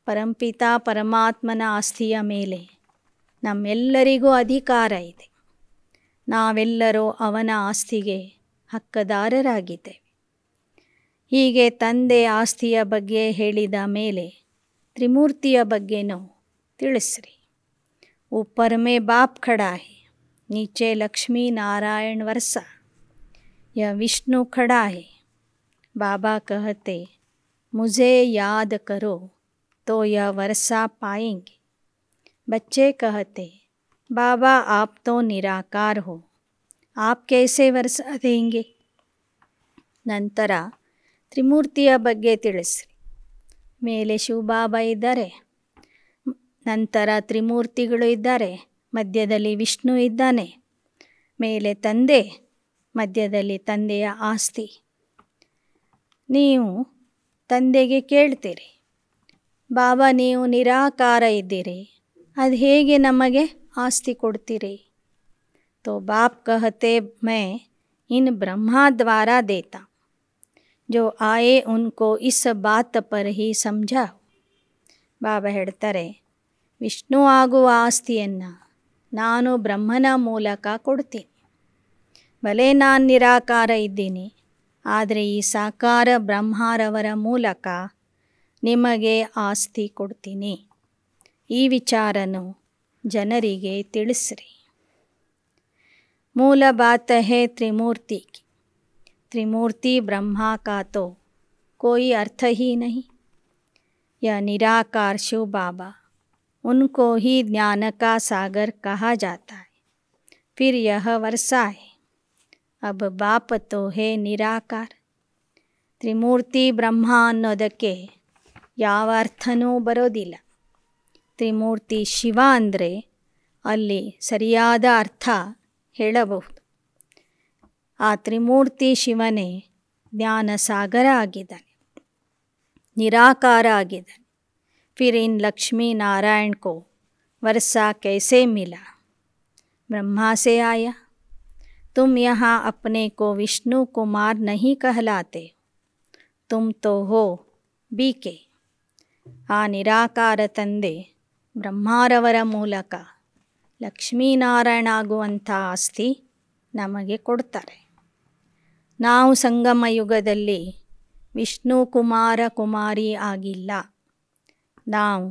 ಪರಂಪಿತ ಪರಮಾತ್ಮನ ಆಸ್ತಿಯ ಮೇಲೆ ನಮ್ಮೆಲ್ಲರಿಗೂ ಅಧಿಕಾರ ಇದೆ. ನಾವೆಲ್ಲರೂ ಅವನ ಆಸ್ತಿಗೆ ಹಕ್ಕದಾರರಾಗಿದ್ದೇವೆ. ಹೀಗೆ ತಂದೆ ಆಸ್ತಿಯ ಬಗ್ಗೆ ಹೇಳಿದ ಮೇಲೆ ತ್ರಿಮೂರ್ತಿಯ ಬಗ್ಗೆನೂ ತಿಳಿಸ್ರಿ. ऊपर में बाप खड़ा है, नीचे लक्ष्मी नारायण वर्षा. यह विष्णु खड़ा है. बाबा कहते मुझे याद करो तो यह वर्षा पाएंगे. बच्चे कहते बाबा आप तो निराकार हो, आप कैसे वर्षा देंगे. ನಂತರ ತ್ರಿಮೂರ್ತಿಯ ಬಗ್ಗೆ ತಿಳಿಸ್ರಿ. ಮೇಲೆ ಶಿವಬಾಬಾ ಇದ್ದಾರೆ, ನಂತರ ತ್ರಿಮೂರ್ತಿಗಳು ಇದ್ದಾರೆ, ಮಧ್ಯದಲ್ಲಿ ವಿಷ್ಣು ಇದ್ದಾನೆ, ಮೇಲೆ ತಂದೆ, ಮಧ್ಯದಲ್ಲಿ ತಂದೆಯ ಆಸ್ತಿ. ನೀವು ತಂದೆಗೆ ಕೇಳ್ತೀರಿ, ಬಾಬಾ ನೀವು ನಿರಾಕಾರ ಇದ್ದೀರಿ, ಅದು ಹೇಗೆ ನಮಗೆ ಆಸ್ತಿ ಕೊಡ್ತೀರಿ. तो बाप कहते मैं इन ब्रह्मा द्वारा देता, जो आए उनको इस बात पर ही समझाओ. ಬಾಬಾ ಹೇಳ್ತಾರೆ, ವಿಷ್ಣು ಆಗುವ ಆಸ್ತಿಯನ್ನು ನಾನು ಬ್ರಹ್ಮನ ಮೂಲಕ ಕೊಡ್ತೀನಿ. ಭಲೆ ನಾನು ನಿರಾಕಾರ ಇದ್ದೀನಿ, ಆದರೆ ಈ ಸಾಕಾರ ಬ್ರಹ್ಮರವರ ಮೂಲಕ ನಿಮಗೆ ಆಸ್ತಿ ಕೊಡ್ತೀನಿ. ಈ ವಿಚಾರನು ಜನರಿಗೆ ತಿಳಿಸ್ರಿ. मूल बात है त्रिमूर्ति की. त्रिमूर्ति ब्रह्मा का तो कोई अर्थ ही नहीं. यह निराकार शिव बाबा, उनको ही ज्ञान का सागर कहा जाता है. फिर यह वर्षा है. अब बाप तो है निराकार. त्रिमूर्ति ब्रह्ಮ ಅನ್ನೋದಕ್ಕೆ ಯಾವ ಅರ್ಥನೂ ಬರೋದಿಲ್ಲ. ತ್ರಿಮೂರ್ತಿ ಶಿವ ಅಂದರೆ ಅಲ್ಲಿ ಸರಿಯಾದ ಅರ್ಥ ಹೇಳಬಹುದು. ಆ ತ್ರಿಮೂರ್ತಿ ಶಿವನೇ ಜ್ಞಾನ ಸಾಗರ ಆಗಿದ್ದಾನೆ, ನಿರಾಕಾರ ಆಗಿದ್ದಾನೆ. फिर इन लक्ष्मी नारायण को वर्षा कैसे मिला. ब्रह्मा से आया. तुम यहाँ अपने को विष्णु कुमार नहीं कहलाते, तुम तो हो बीके. ಆ ನಿರಾಕಾರ ತಂದೆ ಬ್ರಹ್ಮರವರ ಮೂಲಕ ಲಕ್ಷ್ಮೀನಾರಾಯಣ ಆಗುವಂಥ ಆಸ್ತಿ ನಮಗೆ ಕೊಡ್ತಾರೆ. ನಾವು ಸಂಗಮ ಯುಗದಲ್ಲಿ ವಿಷ್ಣು ಕುಮಾರ ಕುಮಾರಿ ಆಗಿಲ್ಲ. ನಾವು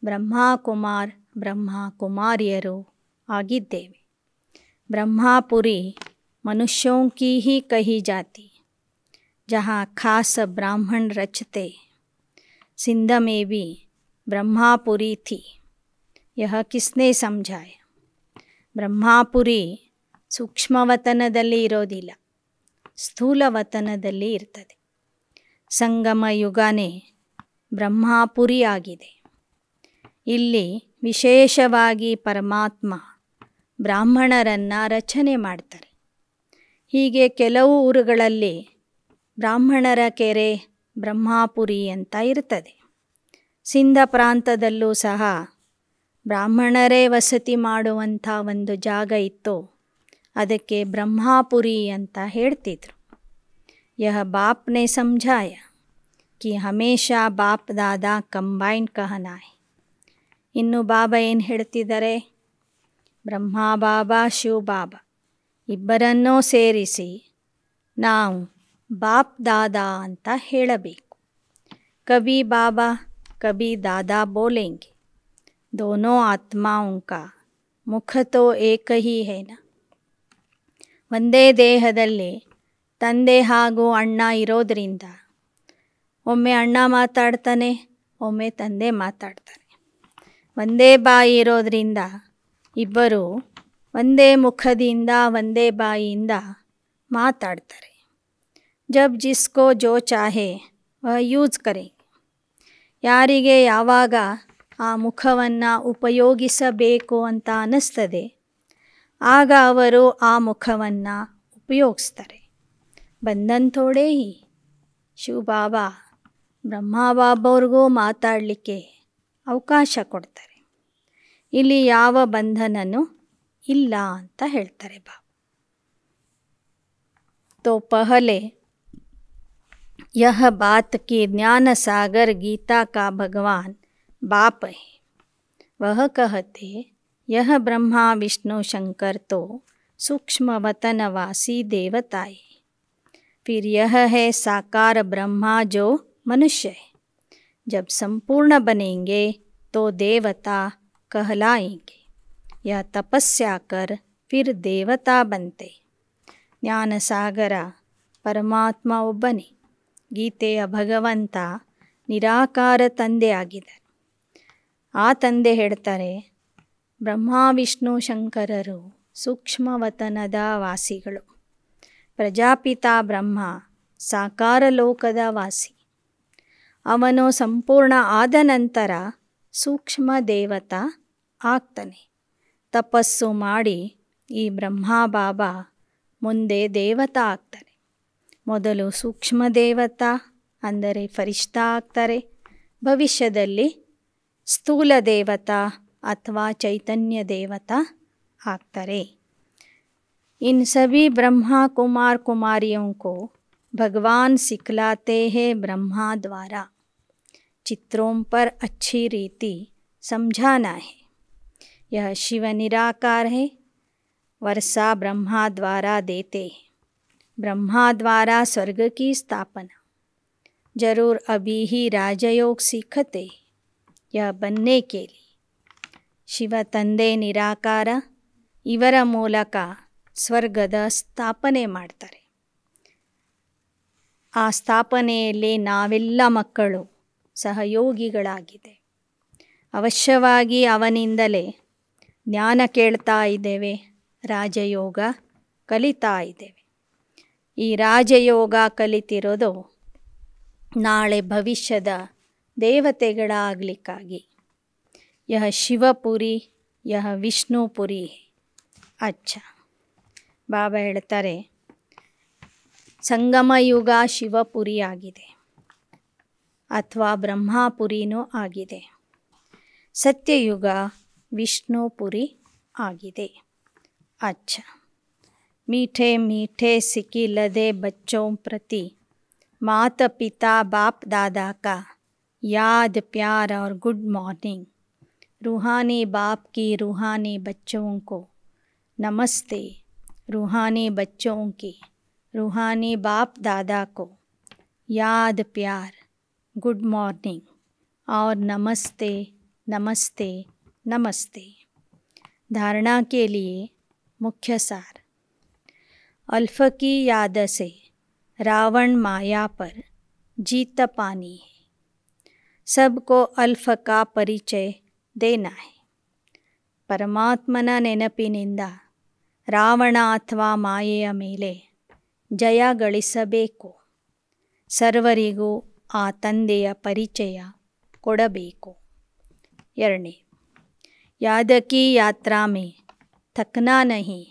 ಬ್ರಹ್ಮಕುಮಾರ್ ಬ್ರಹ್ಮಕುಮಾರಿಯರು ಆಗಿದ್ದೇವೆ. ब्रह्मापुरी मनुष्यों की ही कही जाती, जहाँ खास ब्राह्मण रचते. सिंध में भी ब्रह्मापुरी थी. यह किसने समझाया. ಬ್ರಹ್ಮಾಪುರಿ ಸೂಕ್ಷ್ಮವತನದಲ್ಲಿ ಇರೋದಿಲ್ಲ, ಸ್ಥೂಲವತನದಲ್ಲಿ ಇರ್ತದೆ. ಸಂಗಮ ಯುಗನೇ ಬ್ರಹ್ಮಾಪುರಿ ಆಗಿದೆ. ಇಲ್ಲಿ ವಿಶೇಷವಾಗಿ ಪರಮಾತ್ಮ ಬ್ರಾಹ್ಮಣರನ್ನು ರಚನೆ ಮಾಡ್ತಾರೆ. ಹೀಗೆ ಕೆಲವು ಊರುಗಳಲ್ಲಿ ಬ್ರಾಹ್ಮಣರ ಕೆರೆ ಬ್ರಹ್ಮಾಪುರಿ ಅಂತ ಇರ್ತದೆ. ಸಿಂಧ ಪ್ರಾಂತದಲ್ಲೂ ಸಹ ಬ್ರಾಹ್ಮಣರೇ ವಸತಿ ಮಾಡುವಂಥ ಒಂದು ಜಾಗ ಇತ್ತು. ಅದಕ್ಕೆ ಬ್ರಹ್ಮಾಪುರಿ ಅಂತ ಹೇಳ್ತಿದ್ರು. ಯಹ ಬಾಪ್ನೆ ಸಮझाया कि ಹಮೇಶಾ ಬಾಪ್ ದಾದಾ ಕಂಬೈನ್ ಕಹನಾ ಹೈ. ಇನ್ನು ಬಾಬಾ ಏನು ಹೇಳ್ತಿದ್ದಾರೆ? ಬ್ರಹ್ಮ ಬಾಬಾ ಶಿವ ಬಾಬಾ ಇಬ್ಬರನ್ನೂ ಸೇರಿಸಿ ನಾವು ಬಾಪ್ ದಾದಾ ಅಂತ ಹೇಳಬೇಕು. ಕಭಿ ಬಾಬಾ ಕಭಿ ದಾದಾ ಬೋಲೆಂಗೆ. दोनों आत्माओं का ಮುಖ ತೋ ಏಕ ಹಿ ಹೇನ. ಒಂದೇ ದೇಹದಲ್ಲಿ ತಂದೆ ಹಾಗೂ ಅಣ್ಣ ಇರೋದರಿಂದ ಒಮ್ಮೆ ಅಣ್ಣ ಮಾತಾಡ್ತಾನೆ, ಒಮ್ಮೆ ತಂದೆ ಮಾತಾಡ್ತಾರೆ. ಒಂದೇ ಬಾಯಿ ಇರೋದರಿಂದ ಇಬ್ಬರು ಒಂದೇ ಮುಖದಿಂದ ಒಂದೇ ಬಾಯಿಯಿಂದ ಮಾತಾಡ್ತಾರೆ. ಜಬ್ ಜಿಸ್ಕೋ ಜೋ ಚಾಹೆ ವಹ ಯೂಸ್ ಕರೆ. ಯಾರಿಗೆ ಯಾವಾಗ ಆ ಮುಖವನ್ನು ಉಪಯೋಗಿಸಬೇಕು ಅಂತ ಅನ್ನಿಸ್ತದೆ ಆಗ ಅವರು ಆ ಮುಖವನ್ನು ಉಪಯೋಗಿಸ್ತಾರೆ. ಬಂಧನ್ ಥೋಡೆ ಹಿ. ಶಿವ ಬಾಬಾ ಬ್ರಹ್ಮ ಬಾಬಾವ್ರಿಗೂ ಮಾತಾಡಲಿಕ್ಕೆ ಅವಕಾಶ ಕೊಡ್ತಾರೆ. ಇಲ್ಲಿ ಯಾವ ಬಂಧನನೂ ಇಲ್ಲ ಅಂತ ಹೇಳ್ತಾರೆ ಬಾಬಾ. तो पहले यह बात कि ज्ञान सागर गीता का भगवान बाप है. वह कहते यह ब्रह्मा विष्णु शंकर तो सूक्ष्म वतनवासी देवताए. फिर यह है साकार ब्रह्मा जो मनुष्य है. जब संपूर्ण बनेंगे तो देवता कहलाएंगे. यह तपस्या कर फिर देवता बनते. ಜ್ಞಾನ ಸಾಗರ ಪರಮಾತ್ಮ ಒಬ್ಬನೇ. ಗೀತೆಯ ಭಗವಂತ ನಿರಾಕಾರ ತಂದೆ ಆಗಿದ್ದಾರೆ. ಆ ತಂದೆ ಹೇಳ್ತಾರೆ ಬ್ರಹ್ಮ ವಿಷ್ಣು ಶಂಕರರು ಸೂಕ್ಷ್ಮವತನದ ವಾಸಿಗಳು. ಪ್ರಜಾಪಿತ ಬ್ರಹ್ಮ ಸಾಕಾರ ಲೋಕದ ವಾಸಿ. ಅವನು ಸಂಪೂರ್ಣ ಆದ ನಂತರ ಸೂಕ್ಷ್ಮ ದೇವತಾ ಆಗ್ತಾನೆ. ತಪಸ್ಸು ಮಾಡಿ ಈ ಬ್ರಹ್ಮ ಬಾಬಾ ಮುಂದೆ ದೇವತಾ ಆಗ್ತಾರೆ. ಮೊದಲು ಸೂಕ್ಷ್ಮ ದೇವತಾ ಅಂದರೆ ಫರಿಷ್ಠಾ ಆಗ್ತಾರೆ. ಭವಿಷ್ಯದಲ್ಲಿ ಸ್ಥೂಲ ದೇವತಾ ಅಥವಾ ಚೈತನ್ಯ ದೇವತಾ ಆಗ್ತಾರೆ. इन सभी ब्रह्मा कुमार कुमारियों को भगवान सिखलाते हैं ब्रह्मा द्वारा. चित्रों पर अच्छी रीति समझाना है. यह शिव निराकार है. वर्षा ब्रह्मा द्वारा देते हैं. ब्रह्मा द्वारा स्वर्ग की स्थापना. जरूर अभी ही राजयोग सीखते यह बनने के लिए. ಶಿವ ತಂದೆ ನಿರಾಕಾರ. ಇವರ ಮೂಲಕ ಸ್ವರ್ಗದ ಸ್ಥಾಪನೆ ಮಾಡ್ತಾರೆ. ಆ ಸ್ಥಾಪನೆಯಲ್ಲಿ ನಾವೆಲ್ಲ ಮಕ್ಕಳು ಸಹಯೋಗಿಗಳಾಗಿದೆ. ಅವಶ್ಯವಾಗಿ ಅವನಿಂದಲೇ ಜ್ಞಾನ ಕೇಳ್ತಾ ಇದ್ದೇವೆ, ರಾಜಯೋಗ ಕಲಿತಾ ಇದ್ದೇವೆ. ಈ ರಾಜಯೋಗ ಕಲಿತಿರೋದು ನಾಳೆ ಭವಿಷ್ಯದ ದೇವತೆಗಳಾಗಲಿಕ್ಕಾಗಿ. ಯಹ ಶಿವಪುರಿ ಯಹ ವಿಷ್ಣುಪುರಿ. ಅಚ್ಚ ಬಾಬಾ ಹೇಳ್ತಾರೆ ಸಂಗಮಯುಗ ಶಿವಪುರಿ ಆಗಿದೆ ಅಥವಾ ಬ್ರಹ್ಮಪುರಿನೂ ಆಗಿದೆ. ಸತ್ಯಯುಗ ವಿಷ್ಣುಪುರಿ ಆಗಿದೆ. ಅಚ್ಚ मीठे मीठे सिकिलदे बच्चों प्रति माता पिता बाप दादा का याद प्यार और गुड मॉर्निंग. रूहानी बाप की रूहानी बच्चों को नमस्ते. रूहानी बच्चों की रूहानी बाप दादा को याद प्यार गुड मॉर्निंग और नमस्ते नमस्ते नमस्ते. धारणा के लिए मुख्य सार. अल्फ की याद से रावण माया पर जीत पानी है. सबको अल्फ का परिचय देना है. ಪರಮಾತ್ಮನ ನೆನಪಿನಿಂದ ರಾವಣ ಅಥವಾ ಮಾಯೆಯ ಮೇಲೆ ಜಯ ಗಳಿಸಬೇಕು. ಸರ್ವರಿಗೂ ಆ ತಂದೆಯ ಪರಿಚಯ ಕೊಡಬೇಕು. ಎರಡನೇ याद की यात्रा में थकना नहीं.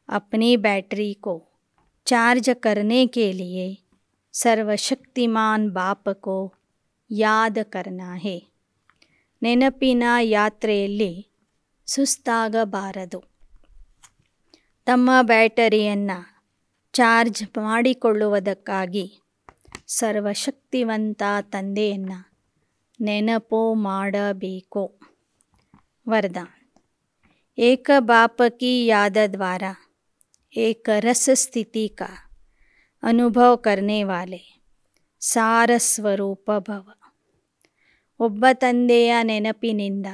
अपनी बैटरी को चार्ज करने के लिए सर्वशक्तिमान बाप को याद करना है. ನೆನಪಿನ ಯಾತ್ರೆಯಲ್ಲಿ ಸುಸ್ತಾಗಬಾರದು. ತಮ್ಮ ಬ್ಯಾಟರಿಯನ್ನು ಚಾರ್ಜ್ ಮಾಡಿಕೊಳ್ಳುವುದಕ್ಕಾಗಿ ಸರ್ವಶಕ್ತಿವಂತ ತಂದೆಯನ್ನು ನೆನಪು ಮಾಡಬೇಕು. वरदान: एक बाप की याद द्वारा एक रस स्थिति का अनुभव करने वाले ಸಾರ ಸ್ವರೂಪ ಭವ. ಒಬ್ಬ ತಂದೆಯ ನೆನಪಿನಿಂದ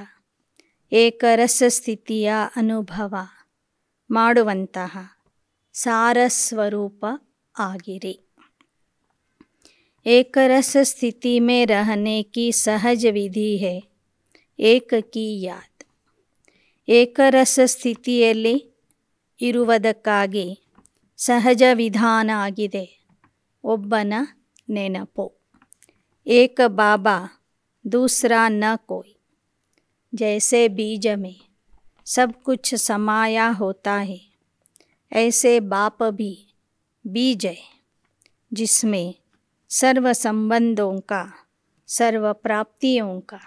ಏಕರಸ ಸ್ಥಿತಿಯ ಅನುಭವ ಮಾಡುವಂತಹ ಸಾರ ಸ್ವರೂಪ ಆಗಿರಿ. ಏಕರಸ ಸ್ಥಿತಿ में रहने की सहज विधि है एक की याद. ಏಕರಸ ಸ್ಥಿತಿಯಲ್ಲಿ ಇರುವುದಕ್ಕಾಗಿ ಸಹಜ ವಿಧಾನ ಆಗಿದೆ ಒಬ್ಬನ ನೆನಪು. ಏಕ ಬಾಬಾ दूसरा न कोई. जैसे बीज में सब कुछ समाया होता है, ऐसे बाप भी बीज है जिसमें सर्व संबंधों का, सर्व प्राप्तियों का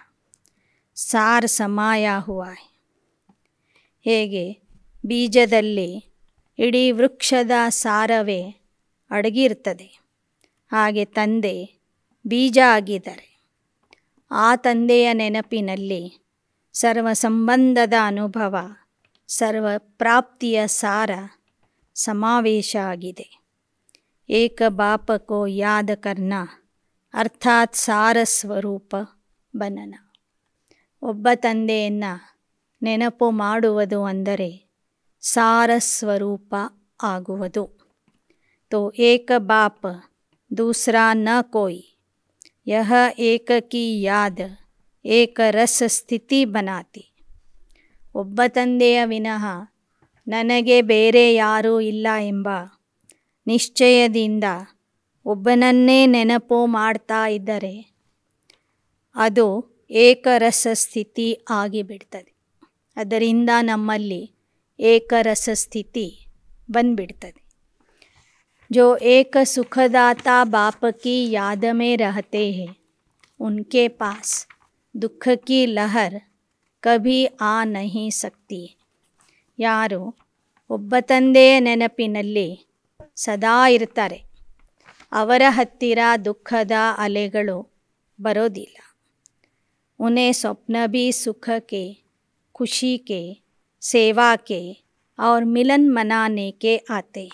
सार समाया हुआ है. ಹೇಗೆ ಬೀಜದಲ್ಲಿ ಇಡೀ ವೃಕ್ಷದ ಸಾರವೇ ಅಡಗಿರ್ತದೆ, ಹಾಗೆ ತಂದೆ ಬೀಜ ಆಗಿದ್ದಾರೆ. ಆ ತಂದೆಯ ನೆನಪಿನಲ್ಲಿ ಸರ್ವ ಸಂಬಂಧದ ಅನುಭವ, ಸರ್ವ ಪ್ರಾಪ್ತಿಯ ಸಾರ ಸಮಾವೇಶ ಆಗಿದೆ. ಏಕ ಬಾಪ ಕೋ ಯಾದ ಕರ್ನಾ ಅರ್ಥಾತ್ ಸಾರ ಸ್ವರೂಪ ಬನನ. ಒಬ್ಬ ತಂದೆಯನ್ನು ನೆನಪು ಮಾಡುವುದು ಅಂದರೆ ಸಾರ ಸ್ವರೂಪ ಆಗುವುದು. तो एक बाप दूसरा न कोई, यह एक की याद एक रस ಸ್ಥಿತಿ बनाती. ಒಬ್ಬ ತಂದೆಯ ವಿನಃ ನನಗೆ ಬೇರೆ ಯಾರೂ ಇಲ್ಲ ಎಂಬ ನಿಶ್ಚಯದಿಂದ ಒಬ್ಬನನ್ನೇ ನೆನಪು ಮಾಡ್ತಾ ಇದ್ದರೆ ಅದು ಏಕರಸ ಸ್ಥಿತಿ ಆಗಿಬಿಡ್ತದೆ. ಅದರಿಂದ ನಮ್ಮಲ್ಲಿ ಏಕರಸ ಸ್ಥಿತಿ ಬಂದ್ಬಿಡ್ತದೆ. जो एक सुखदाता बाप की याद में रहते हैं, उनके पास दुख की लहर कभी आ नहीं सकती. ಯಾರು ಒಬ್ಬ ತಂದೆಯ ನೆನಪಿನಲ್ಲಿ ಸದಾ ಇರ್ತಾರೆ, ಅವರ ಹತ್ತಿರ ದುಃಖದ ಅಲೆಗಳು ಬರೋದಿಲ್ಲ. उन्हें स्वप्न भी सुख के, खुशी के, सेवा के और मिलन मनाने के आते.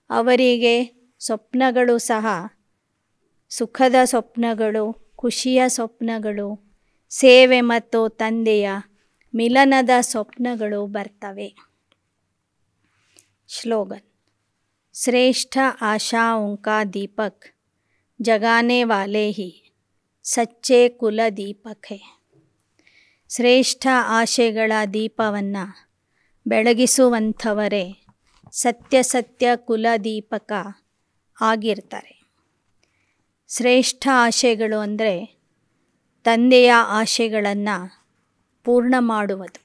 ಅವರಿಗೆ ಸ್ವಪ್ನಗಳು ಸಹ ಸುಖದ ಸ್ವಪ್ನಗಳು, ಖುಷಿಯ ಸ್ವಪ್ನಗಳು, ಸೇವೆ ಮತ್ತು ತಂದೆಯ ಮಿಲನದ ಸ್ವಪ್ನಗಳು ಬರ್ತವೆ. श्लोगन: श्रेष्ठ आशाओं का दीपक जगाने वाले ही सच्चे कुल दीपक है. ಶ್ರೇಷ್ಠ ಆಶೆಗಳ ದೀಪವನ್ನು ಬೆಳಗಿಸುವಂಥವರೇ ಸತ್ಯ ಕುಲ ದೀಪಕ ಆಗಿರ್ತಾರೆ. ಶ್ರೇಷ್ಠ ಆಶೆಗಳು ಅಂದರೆ ತಂದೆಯ ಆಶೆಗಳನ್ನು ಪೂರ್ಣ ಮಾಡುವುದು.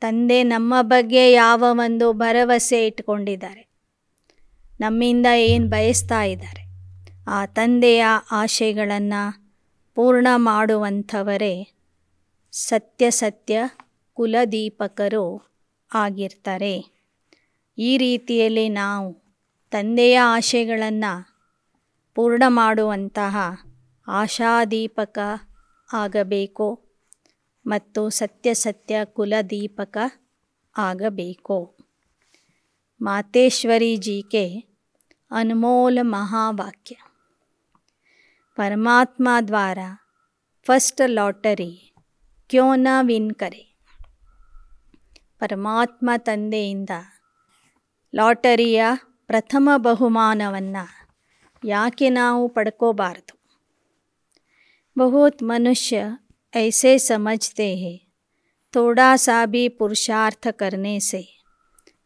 ತಂದೆ ನಮ್ಮ ಬಗ್ಗೆ ಯಾವ ಒಂದು ಭರವಸೆ ಇಟ್ಕೊಂಡಿದ್ದಾರೆ, ನಮ್ಮಿಂದ ಏನು ಬಯಸ್ತಾ ಇದ್ದಾರೆ, ಆ ತಂದೆಯ ಆಶೆಗಳನ್ನು ಪೂರ್ಣ ಮಾಡುವಂಥವರೇ ಸತ್ಯ ಕುಲದೀಪಕರು ಆಗಿರ್ತಾರೆ. ಈ ರೀತಿಯಲ್ಲಿ ನಾವು ತಂದೆಯ ಆಶೆಗಳನ್ನು ಪೂರ್ಣ ಮಾಡುವಂತಹ ಆಶಾದೀಪಕ ಆಗಬೇಕು ಮತ್ತು ಸತ್ಯ ಕುಲದೀಪಕ ಆಗಬೇಕು. ಮಾತೇಶ್ವರಿ जी के अनमोल महावाक्य: परमात्मा द्वारा फर्स्ट लॉटरी क्यों न विन करे. ಪರಮಾತ್ಮ ತಂದೆಯಿಂದ ಲಾಟರಿಯ ಪ್ರಥಮ ಬಹುಮಾನವನ್ನು ಯಾಕೆ ನಾವು ಪಡ್ಕೋಬಾರದು. बहुत मनुष्य ऐसे समझते हैं थोड़ा सा भी पुरुषार्थ करने से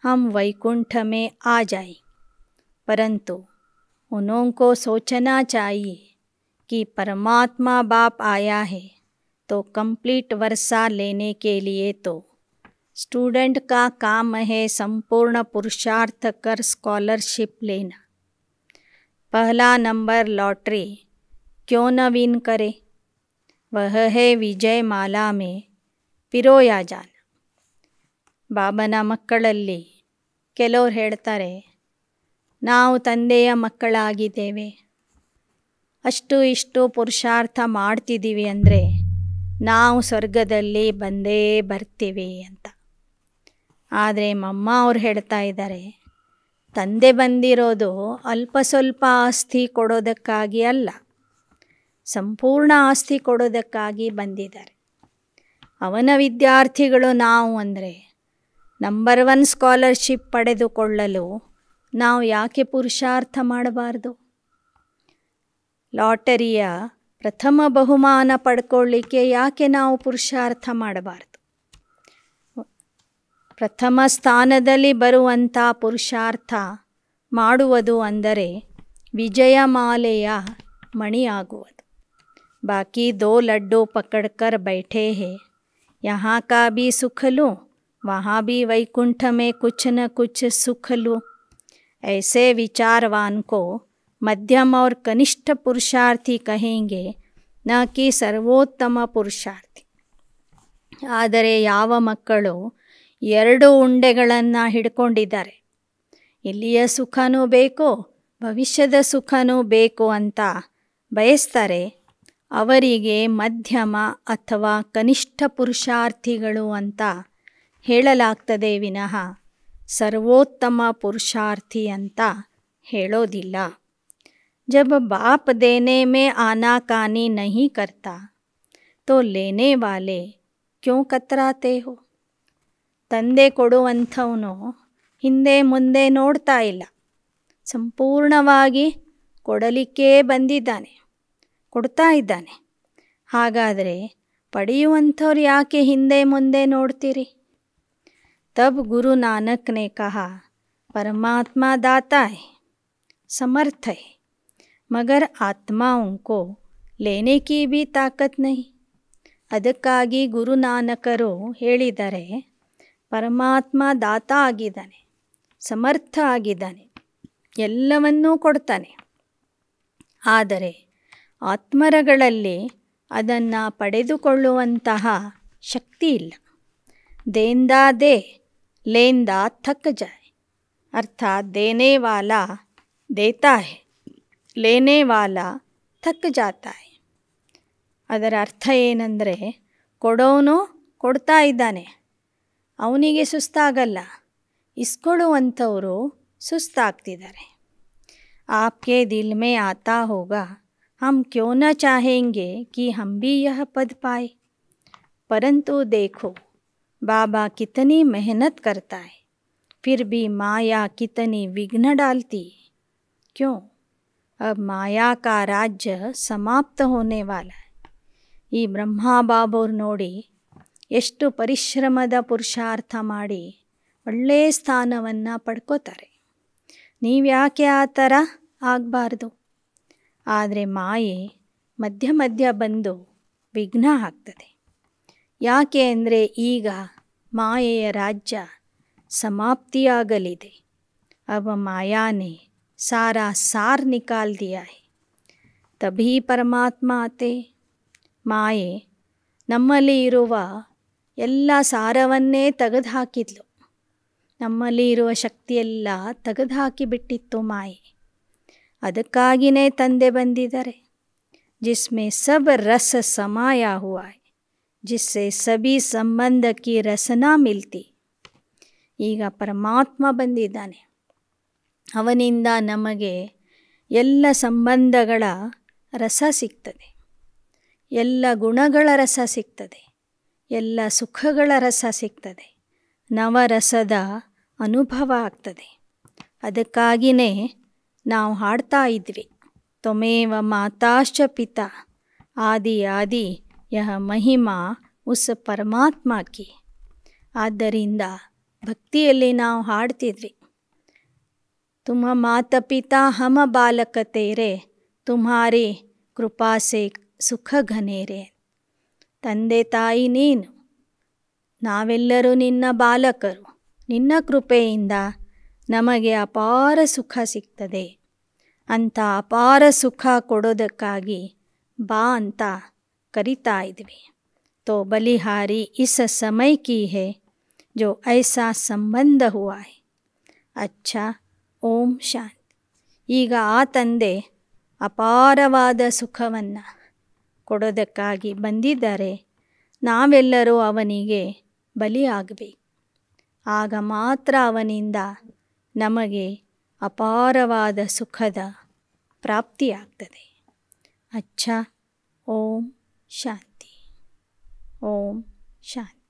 हम वैकुंठ में आ जाएं, परंतु उनको सोचना चाहिए कि परमात्मा बाप आया है तो कंप्लीट वर्षा लेने के लिए तो स्टूडेंट का काम है संपूर्ण पुरुषार्थ कर स्कॉलरशिप लेना. पहला नंबर लॉटरी क्यों न विन करे. ವಹ ಹೇ ವಿಜಯ ಮಾಲಾ ಮೇ ಪಿರೋಯಾ ಜಾನ. ಬಾಬನ ಮಕ್ಕಳಲ್ಲಿ ಕೆಲವರು ಹೇಳ್ತಾರೆ, ನಾವು ತಂದೆಯ ಮಕ್ಕಳಾಗಿದ್ದೇವೆ, ಅಷ್ಟು ಇಷ್ಟು ಪುರುಷಾರ್ಥ ಮಾಡ್ತಿದ್ದೀವಿ ಅಂದರೆ ನಾವು ಸ್ವರ್ಗದಲ್ಲಿ ಬಂದೇ ಬರ್ತೀವಿ ಅಂತ. ಆದರೆ ಮಮ್ಮ ಅವ್ರು ಹೇಳ್ತಾ ಇದ್ದಾರೆ, ತಂದೆ ಬಂದಿರೋದು ಅಲ್ಪ ಸ್ವಲ್ಪ ಆಸ್ತಿ ಕೊಡೋದಕ್ಕಾಗಿ ಅಲ್ಲ, ಸಂಪೂರ್ಣ ಆಸ್ತಿ ಕೊಡೋದಕ್ಕಾಗಿ ಬಂದಿದ್ದಾರೆ. ಅವನ ವಿದ್ಯಾರ್ಥಿಗಳು ನಾವು ಅಂದರೆ ನಂಬರ್ 1 ಸ್ಕಾಲರ್ಶಿಪ್ ಪಡೆದುಕೊಳ್ಳಲು ನಾವು ಯಾಕೆ ಪುರುಷಾರ್ಥ ಮಾಡಬಾರ್ದು? ಲಾಟರಿಯ ಪ್ರಥಮ ಬಹುಮಾನ ಪಡ್ಕೊಳ್ಳಿಕ್ಕೆ ಯಾಕೆ ನಾವು ಪುರುಷಾರ್ಥ ಮಾಡಬಾರ್ದು? ಪ್ರಥಮ ಸ್ಥಾನದಲ್ಲಿ ಬರುವಂಥ ಪುರುಷಾರ್ಥ ಮಾಡುವುದು ಅಂದರೆ ವಿಜಯಮಾಲೆಯ ಮಣಿಯಾಗುವುದು. ಬಾಕಿ 2 ಲಡ್ಡು ಪಕಡ್ಕರ್ ಬೈಠೆ ಹೇ, ಯಹಾ ಕಾ ಭಿ ಸುಖ ಲೂಂ, वहाँ भी वैकुंठ में कुछ न कुछ सुख लूँ. ऐसे विचारवान को मध्यम और कनिष्ठ पुरुषार्थी कहेंगे, न कि सर्वोತ್ತಮ ಪುರುಷಾರ್ಥಿ. ಆದರೆ ಯಾವ ಮಕ್ಕಳು 2 ಉಂಡೆಗಳನ್ನು ಹಿಡ್ಕೊಂಡಿದ್ದಾರೆ, ಇಲ್ಲಿಯ ಸುಖನೂ ಬೇಕು ಭವಿಷ್ಯದ ಸುಖನೂ ಬೇಕು ಅಂತ ಬಯಸ್ತಾರೆ, ಅವರಿಗೆ ಮಧ್ಯಮ ಅಥವಾ ಕನಿಷ್ಠ ಪುರುಷಾರ್ಥಿಗಳು ಅಂತ ಹೇಳಲಾಗ್ತದೆ ವಿನಃ ಸರ್ವೋತ್ತಮ ಪುರುಷಾರ್ಥಿ ಅಂತ ಹೇಳೋದಿಲ್ಲ. जब बाप देने में आनाकानी नहीं करता तो लेने वाले क्यों कतराते हो? ತಂದೆ ಕೊಡುವಂಥವನು ಹಿಂದೆ ಮುಂದೆ ನೋಡ್ತಾ ಇಲ್ಲ, ಸಂಪೂರ್ಣವಾಗಿ ಕೊಡಲಿಕ್ಕೇ ಬಂದಿದ್ದಾನೆ, ಕೊಡ್ತಾ ಇದ್ದಾನೆ. ಹಾಗಾದರೆ ಪಡೆಯುವಂಥವ್ರು ಯಾಕೆ ಹಿಂದೆ ಮುಂದೆ ನೋಡ್ತೀರಿ? तब गुरु नानक ने कहा, परमात्मा दाता है, समर्थ है, मगर आत्माओं को लेने की भी ताकत नहीं. ಅದಕ್ಕಾಗಿ ಗುರುನಾನಕರು ಹೇಳಿದರೆ, ಪರಮಾತ್ಮ ದಾತ ಆಗಿದ್ದಾನೆ, ಸಮರ್ಥ ಆಗಿದ್ದಾನೆ, ಎಲ್ಲವನ್ನೂ ಕೊಡ್ತಾನೆ. ಆದರೆ ಆತ್ಮರಗಳಲ್ಲಿ ಅದನ್ನು ಪಡೆದುಕೊಳ್ಳುವಂತಹ ಶಕ್ತಿ ಇಲ್ಲ. ದೇಂದಾ ದೇ लेंदा थक जाए, अर्थात देने वाला देता है, लेने वाला थक जाता है. ಅದರ ಅರ್ಥ ಏನಂದರೆ, ಕೊಡೋನು ಕೊಡ್ತಾ ಇದ್ದಾನೆ, ಅವನಿಗೆ ಸುಸ್ತಾಗಲ್ಲ, ಇಸ್ಕೊಳ್ಳುವಂಥವರು ಸುಸ್ತಾಗ್ತಿದ್ದಾರೆ. आपके दिल में आता होगा, हम क्यों न चाहेंगे कि हम भी यह पद पाए, परंतु देखो बाबा कितनी मेहनत करता है, फिर भी माया कितनी विघ्न डालती है. क्यों? अब माया का राज्य समाप्त होने वाला है. ಈ ಬ್ರಹ್ಮ ಬಾಬೋರು ನೋಡಿ ಎಷ್ಟು ಪರಿಶ್ರಮದ ಪುರುಷಾರ್ಥ ಮಾಡಿ ಒಳ್ಳೆಯ ಸ್ಥಾನವನ್ನು ಪಡ್ಕೋತಾರೆ. ನೀವ್ಯಾಕೆ ಆ ಥರ ಆಗಬಾರ್ದು? ಆದರೆ ಮಾಯೆ ಮಧ್ಯ ಮಧ್ಯ ಬಂದು ವಿಘ್ನ ಆಗ್ತದೆ. ಯಾಕೆ ಅಂದರೆ ಈಗ ಮಾಯೆಯ ರಾಜ್ಯ ಸಮಾಪ್ತಿಯಾಗಲಿದೆ. अब माया ने सारा सार निकाल दिया है, तभी परमात्मा आते. ಮಾಯೆ ನಮ್ಮಲ್ಲಿ ಇರುವ ಎಲ್ಲ ಸಾರವನ್ನೇ ತೆಗೆದುಹಾಕಿದ್ಲು, ನಮ್ಮಲ್ಲಿ ಇರುವ ಶಕ್ತಿಯೆಲ್ಲ ತೆಗೆದುಹಾಕಿಬಿಟ್ಟಿತ್ತು ಮಾಯೆ. ಅದಕ್ಕಾಗಿಯೇ ತಂದೆ ಬಂದಿದ್ದಾರೆ. जिसमें सब रस समाया हुआ है, जिससे सभी संबंध की रसना मिलती. ಈಗ ಪರಮಾತ್ಮ ಬಂದಿದ್ದಾನೆ, ಅವನಿಂದ ನಮಗೆ ಎಲ್ಲ ಸಂಬಂಧಗಳ ರಸ ಸಿಗ್ತದೆ, ಎಲ್ಲ ಗುಣಗಳ ರಸ ಸಿಗ್ತದೆ, ಎಲ್ಲ ಸುಖಗಳ ರಸ ಸಿಗ್ತದೆ, ನವರಸದ ಅನುಭವ ಆಗ್ತದೆ. ಅದಕ್ಕಾಗಿಯೇ ನಾವು ಹಾಡ್ತಾ ಇದ್ವಿ, ತ್ವಮೇವ ಮಾತಾಶ್ಚ ಪಿತಾ ಆದಿ ಆದಿ ಯಹ ಮಹಿಮಾ ಉಸ್ ಪರಮಾತ್ಮ ಕಿ. ಆದ್ದರಿಂದ ಭಕ್ತಿಯಲ್ಲಿ ನಾವು ಹಾಡ್ತಿದ್ವಿ, ತುಮ ಮಾತ ಪಿತಾ ಹಮ ಬಾಲಕ ತೇರೆ, ತುಮ್ಹಾರಿ ಕೃಪಾಸೆ ಸುಖ ಘನೇರೆ. ತಂದೆ ತಾಯಿ ನೀನು, ನಾವೆಲ್ಲರೂ ನಿನ್ನ ಬಾಲಕರು, ನಿನ್ನ ಕೃಪೆಯಿಂದ ನಮಗೆ ಅಪಾರ ಸುಖ ಸಿಗ್ತದೆ. ಅಂಥ ಅಪಾರ ಸುಖ ಕೊಡೋದಕ್ಕಾಗಿ ಬಾ ಅಂತ करीता इद्वे। तो बलिहारी इस समय की है जो ऐसा संबंध हुआ है। अच्छा, ಓಂ ಶಾಂತಿ. ಈಗ ಆ ತಂದೆ ಅಪಾರವಾದ ಸುಖವನ್ನು ಕೊಡೋದಕ್ಕಾಗಿ ಬಂದಿದ್ದಾರೆ. ನಾವೆಲ್ಲರೂ ಅವನಿಗೆ ಬಲಿಯಾಗಬೇಕು. ಆಗ ಮಾತ್ರ ಅವನಿಂದ ನಮಗೆ ಅಪಾರವಾದ ಸುಖದ ಪ್ರಾಪ್ತಿಯಾಗ್ತದೆ. अच्छा, ಓಂ ಶಾಂತಿ. ಓಂ ಶಾಂತಿ.